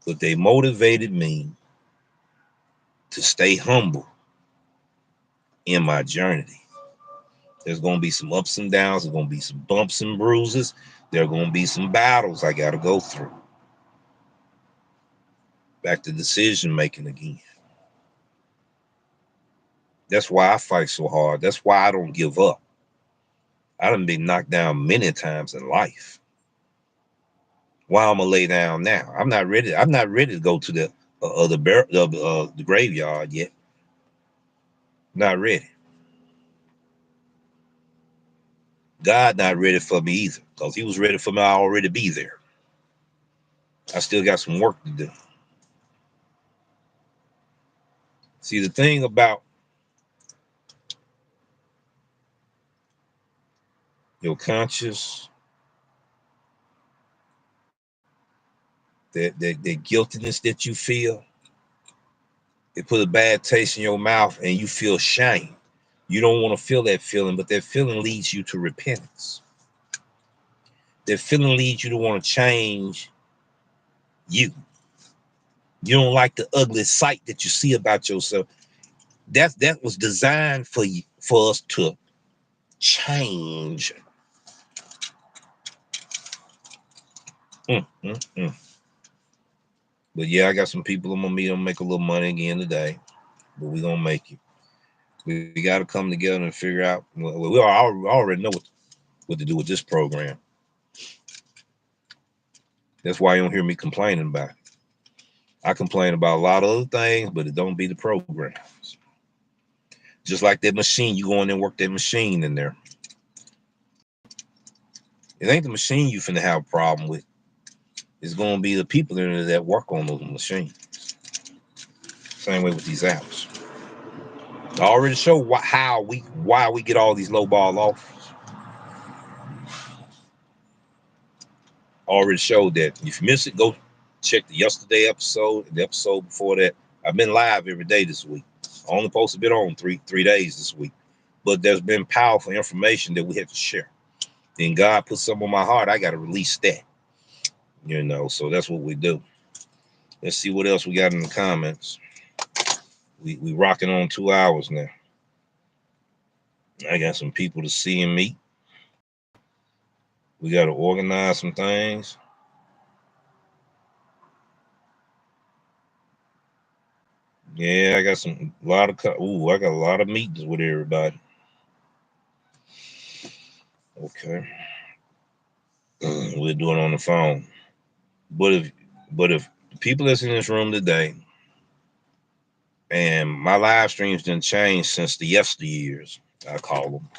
But they motivated me to stay humble in my journey. There's going to be some ups and downs. There's going to be some bumps and bruises. There are going to be some battles I got to go through. Back to decision making again. That's why I fight so hard. That's why I don't give up. I done been knocked down many times in life. Why I'm gonna lay down now? I'm not ready. I'm not ready to go to the graveyard yet. Not ready. God not ready for me either, because He was ready for me. I already be there. I still got some work to do. See, the thing about your conscious, that guiltiness that you feel, it put a bad taste in your mouth, and you feel shame. You don't want to feel that feeling, but that feeling leads you to repentance. That feeling leads you to want to change you. You don't like the ugly sight that you see about yourself. That was designed for you, for us to change. Mm. But yeah, I got some people I'm gonna meet. I'm gonna make a little money again today, but we're gonna make it. We got to come together and figure out. Well, we already know what to do with this program. That's why you don't hear me complaining about it. I complain about a lot of other things, but it don't be the programs. Just like that machine, you go in there and work that machine in there. It ain't the machine you finna have a problem with. It's gonna be the people in there that work on those machines. Same way with these apps. I already show why we get all these low ball offers. I already showed that. If you miss it, go check the yesterday episode and the episode before that. I've been live every day this week. I only supposed to be on three days this week, but there's been powerful information that we have to share. Then God put something on my heart. I got to release that. So that's what we do. Let's see what else we got in the comments. We rocking on 2 hours now. I got some people to see and meet. We got to organize some things. Yeah, I got a lot of meetings with everybody. Okay. We're doing it on the phone. But if the people that's in this room today, and my live streams didn't change since the yesteryears, I call them.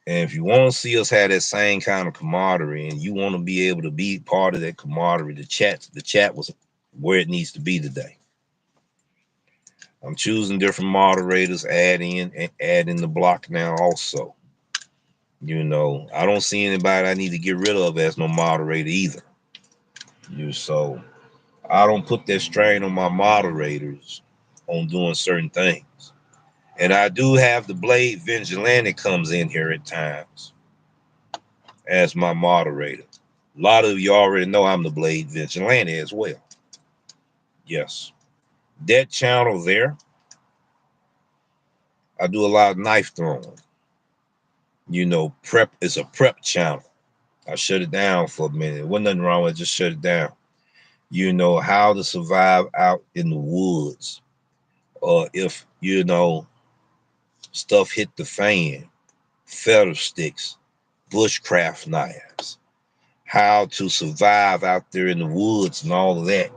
And if you want to see us have that same kind of camaraderie, and you want to be able to be part of that camaraderie, the chat was where it needs to be today. I'm choosing different moderators, add in the block now also. I don't see anybody I need to get rid of as no moderator either. So I don't put that strain on my moderators on doing certain things. And I do have the Blade Vigilante comes in here at times as my moderator. A lot of you already know I'm the Blade Vigilante as well. Yes. That channel there, I do a lot of knife throwing. Prep is a prep channel. I shut it down for a minute. There wasn't nothing wrong with it, just shut it down. How to survive out in the woods. Or if, stuff hit the fan, feather sticks, bushcraft knives, how to survive out there in the woods and all of that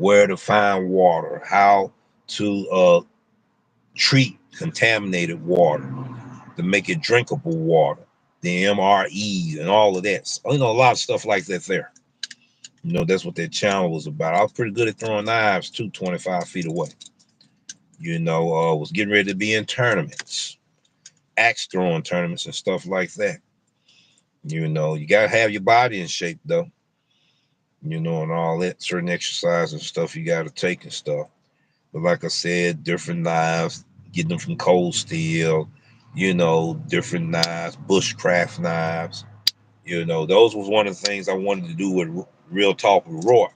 where to find water, how to treat contaminated water, to make it drinkable water, the MREs and all of that. So, a lot of stuff like that there. That's what that channel was about. I was pretty good at throwing knives too, 25 feet away. Was getting ready to be in tournaments, axe throwing tournaments and stuff like that. You got to have your body in shape though. And all that certain exercise and stuff you got to take and stuff. But like I said, different knives, getting them from cold steel, different knives, bushcraft knives. Those was one of the things I wanted to do with Real Talk with Roy.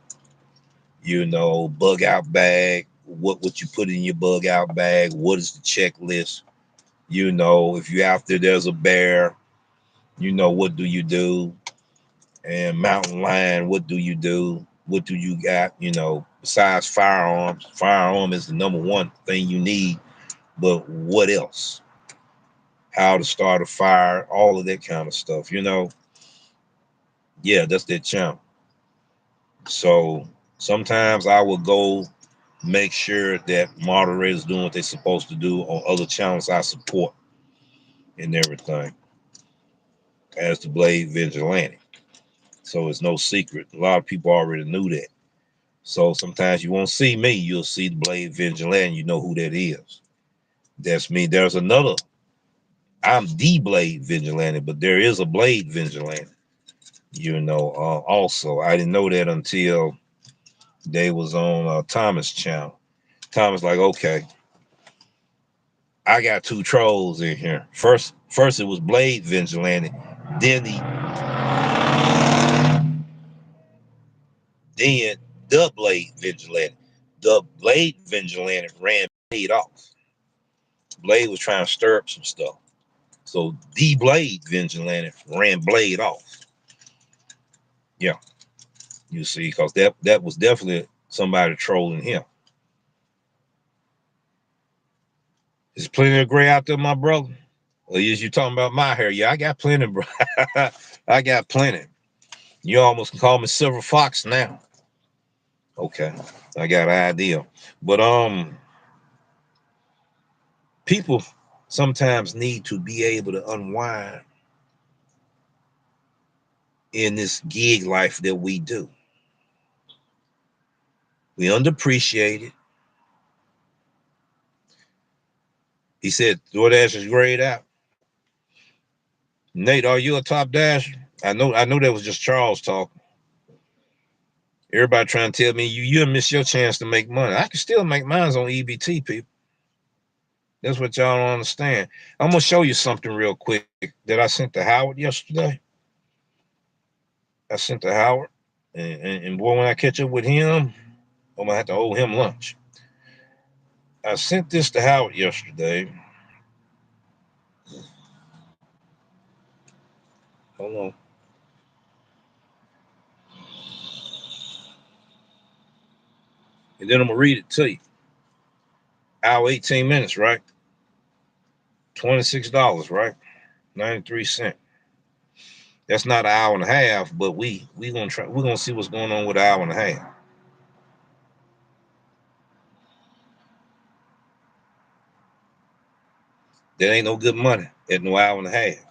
Bug out bag, what you put in your bug out bag, what is the checklist? If you're out there, there's a bear, what do you do? And mountain lion, what do you do? What do you got? Besides firearms, firearm is the number one thing you need, but what else? How to start a fire, all of that kind of stuff, Yeah, that's that channel. So sometimes I will go make sure that moderators doing what they're supposed to do on other channels I support and everything as the Blade Vigilante. So it's no secret. A lot of people already knew that. So sometimes you won't see me. You'll see the Blade Vigilante. You know who that is. That's me. There's another. I'm the Blade Vigilante, but there is a Blade Vigilante. Also, I didn't know that until they was on Thomas' channel. Thomas like, okay, I got two trolls in here. First it was Blade Vigilante. Then the Blade Vigilante. The Blade Vigilante ran Blade off. Blade was trying to stir up some stuff. So the Blade Vigilante ran Blade off. Yeah. You see, because that was definitely somebody trolling him. There's plenty of gray out there, my brother. Or is you talking about my hair? Yeah, I got plenty, bro. I got plenty. You almost can call me Silver Fox now. Okay, I got an idea. But people sometimes need to be able to unwind in this gig life that we do. We underappreciate it. He said Doordash is grayed out. Nate, are you a top dasher? I know that was just Charles talking. Everybody trying to tell me you'll miss your chance to make money. I can still make mine on EBT, people. That's what y'all don't understand. I'm gonna show you something real quick that I sent to Howard yesterday. I sent to Howard, and boy, when I catch up with him, I'm gonna have to owe him lunch. I sent this to Howard yesterday. Hold on. And then I'm gonna read it to you. Hour 18 minutes, right? $26, right? 93 cents. That's not an hour and a half, but we're gonna see what's going on with an hour and a half. That ain't no good money at no hour and a half.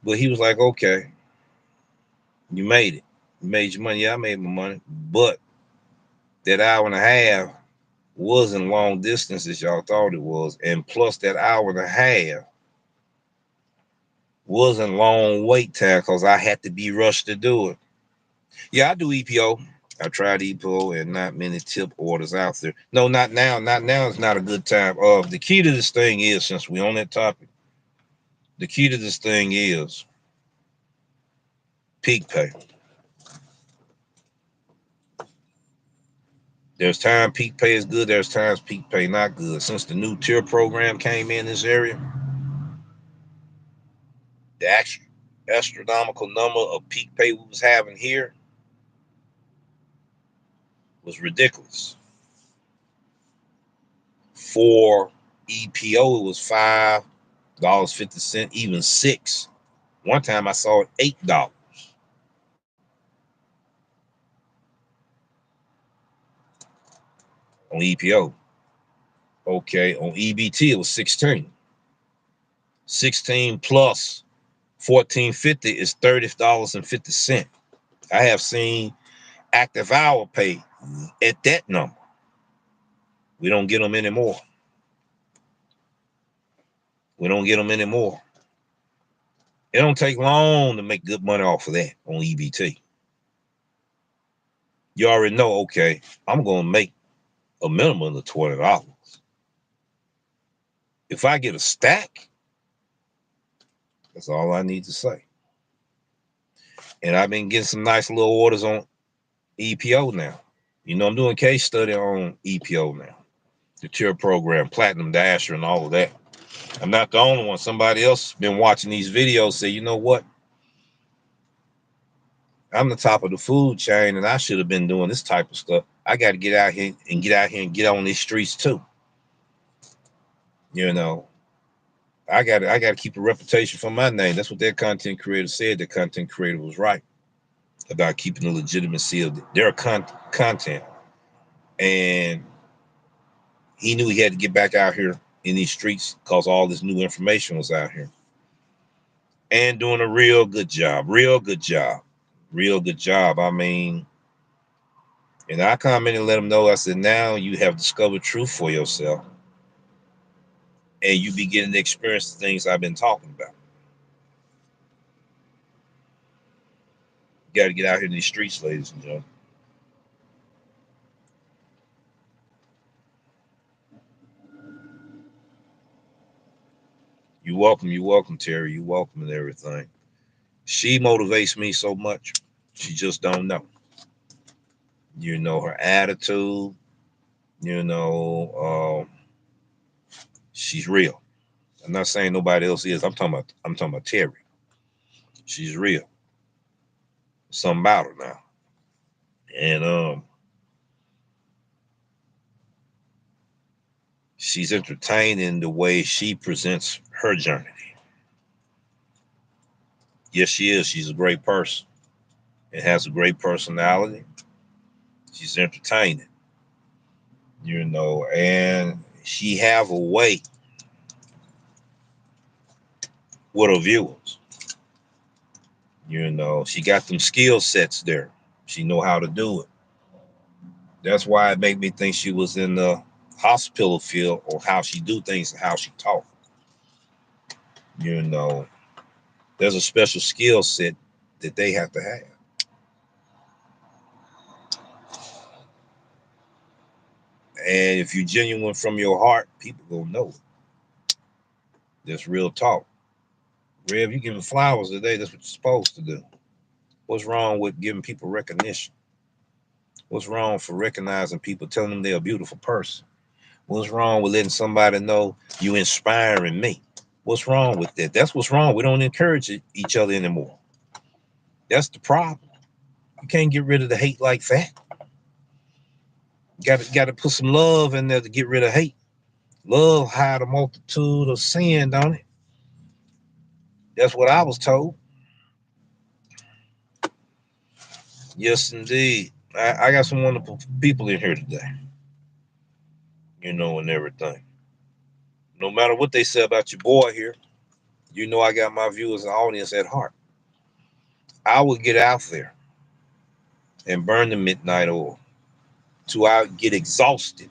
But he was like, okay, you made it. You made your money. Yeah, I made my money. But that hour and a half wasn't long distance as y'all thought it was. And plus that hour and a half wasn't long wait time because I had to be rushed to do it. Yeah, I do EPO. I tried EPO and not many tip orders out there. No, not now. Not now. It's not a good time. The key to this thing is, since we're on that topic, the key to this thing is peak pay. There's time peak pay is good. There's times peak pay not good. Since the new tier program came in this area, the astronomical number of peak pay we was having here was ridiculous. For EPO, it was $5.50, even $6. One time I saw it $8. on EPO. Okay, on EBT it was 16. 16 plus 14.50 is $30.50. I have seen active hour pay at that number. We don't get them anymore. We don't get them anymore. It don't take long to make good money off of that on EBT. You already know, okay, I'm going to make a minimum of $20. If I get a stack, that's all I need to say. And I've been getting some nice little orders on EPO now. You know, I'm doing case study on EPO now. The tier program, Platinum Dasher, and all of that. I'm not the only one. Somebody else been watching these videos say, you know what? I'm the top of the food chain, and I should have been doing this type of stuff. I got to get out here and get on these streets too. You know, I got to keep a reputation for my name. That's what their content creator said. The content creator was right about keeping the legitimacy of their content, and he knew he had to get back out here in these streets because all this new information was out here, and doing a real good job. I mean, and I commented and let him know. I said, now you have discovered truth for yourself, and you be getting to experience the things I've been talking about. You got to get out here in these streets, ladies and gentlemen. You're welcome, Terry. You're welcome and everything. She motivates me so much. She just don't know. You know, her attitude, you know, she's real. I'm not saying nobody else is. I'm talking about Terry. She's real. Something about her now. And she's entertaining the way she presents her journey. Yes, she is. She's a great person and has a great personality. She's entertaining, you know, and she have a way with her viewers. You know, she got them skill sets there. She know how to do it. That's why it made me think she was in the hospital field, or how she do things and how she talk. You know, there's a special skill set that they have to have. And if you're genuine from your heart, people gonna know it. That's real talk. Rev, you giving flowers today, that's what you're supposed to do. What's wrong with giving people recognition? What's wrong for recognizing people, telling them they're a beautiful person? What's wrong with letting somebody know you inspiring me? What's wrong with that? That's what's wrong. We don't encourage each other anymore. That's the problem. You can't get rid of the hate like that. Got to put some love in there to get rid of hate. Love hide a multitude of sin, don't it? That's what I was told. Yes, indeed. I got some wonderful people in here today. You know, and everything. No matter what they say about your boy here, you know I got my viewers and audience at heart. I will get out there and burn the midnight oil till I get exhausted,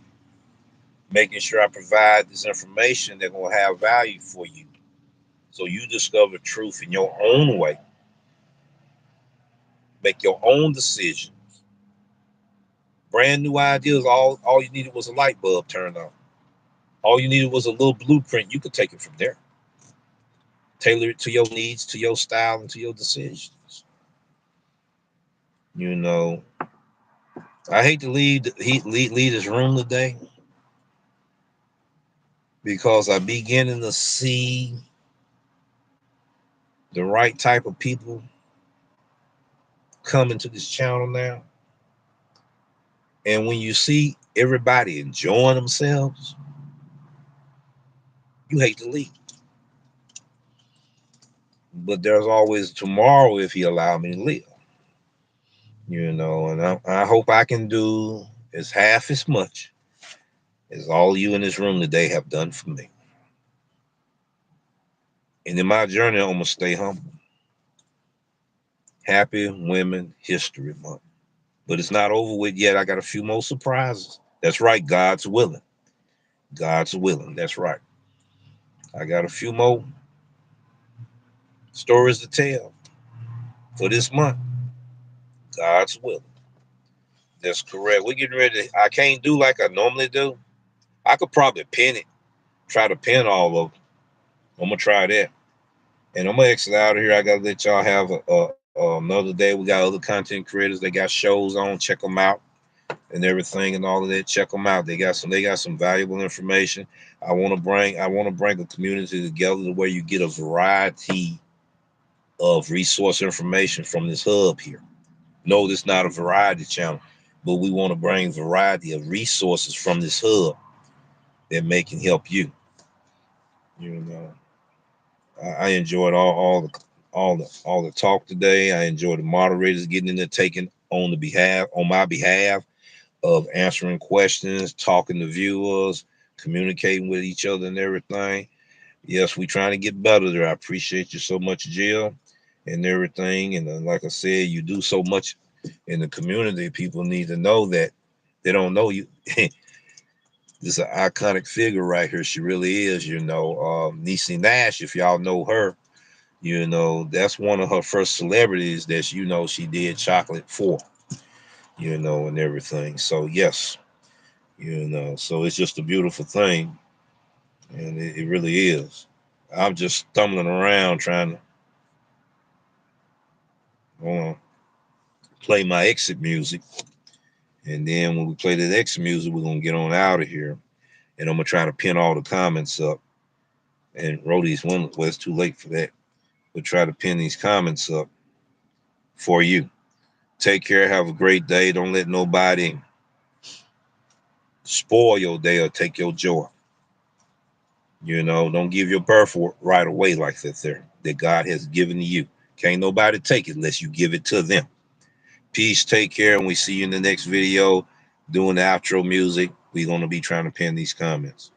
making sure I provide this information that's going to have value for you. So you discover truth in your own way. Make your own decisions. Brand new ideas. All you needed was a light bulb turned on. All you needed was a little blueprint. You could take it from there. Tailor it to your needs, to your style, and to your decisions. You know, I hate to leave this room today because I'm beginning to see the right type of people coming to this channel now. And when you see everybody enjoying themselves, you hate to leave. But there's always tomorrow if he allow me to live. You know, and I hope I can do as half as much as all you in this room today have done for me. And in my journey, I'm going to stay humble. Happy Women History Month. But it's not over with yet. I got a few more surprises. That's right. God's willing. God's willing. That's right. I got a few more stories to tell for this month. God's willing. That's correct. We're getting ready. I can't do like I normally do. I could probably pin it, try to pin all of them. I'm going to try that. And I'm going to exit out of here. I got to let y'all have another day. We got other content creators. They got shows on. Check them out and everything and all of that. Check them out. They got some valuable information. I want to bring a community together to where you get a variety of resource information from this hub here. No, this is not a variety channel, but we want to bring variety of resources from this hub that may can help you. You know, I enjoyed all the talk today. I enjoyed the moderators getting in there, taking on my behalf of answering questions, talking to viewers, communicating with each other and everything. Yes, we trying to get better there. I appreciate you so much, Jill, and everything. And like I said, you do so much in the community. People need to know that they don't know you. This is an iconic figure right here. She really is. Niecy Nash. If y'all know her, that's one of her first celebrities that she did chocolate for. And everything. So yes, so it's just a beautiful thing, and it really is. I'm just stumbling around trying to play my exit music, and then when we play that exit music, we're gonna get on out of here, and I'm gonna try to pin all the comments up and wrote these one. Well, it's too late for that, but try to pin these comments up for you. Take care. Have a great day. Don't let nobody spoil your day or take your joy. Don't give your birth right away like that there that God has given to you. Can't nobody take it unless you give it to them. Peace, take care, and we see you in the next video doing the outro music. We're going to be trying to pin these comments.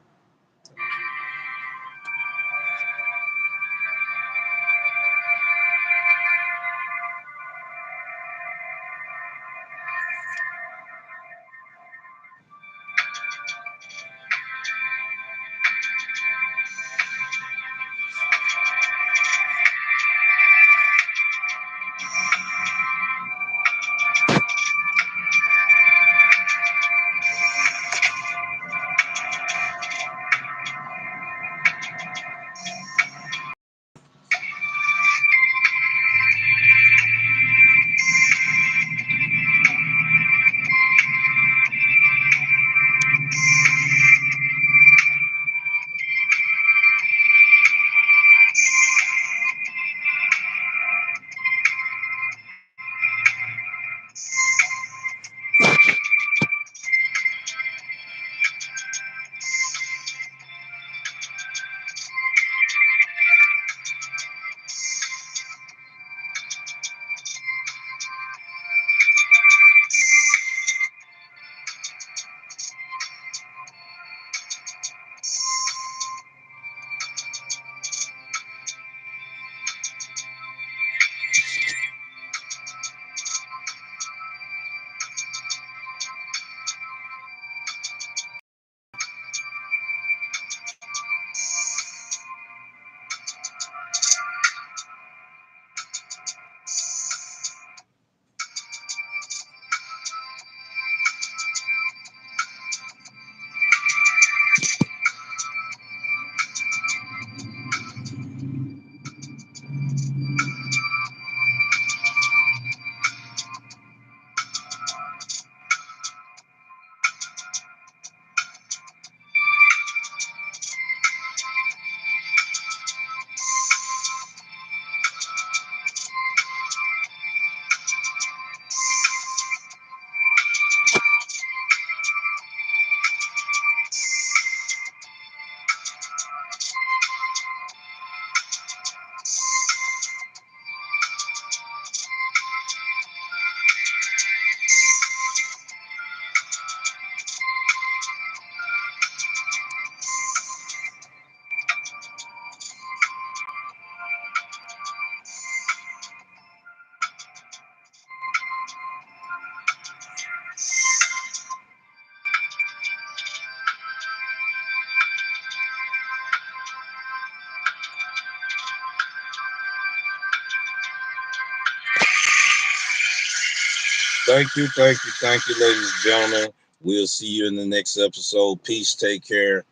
thank you, ladies and gentlemen. We'll see you in the next episode. Peace, take care,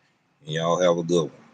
and y'all have a good one.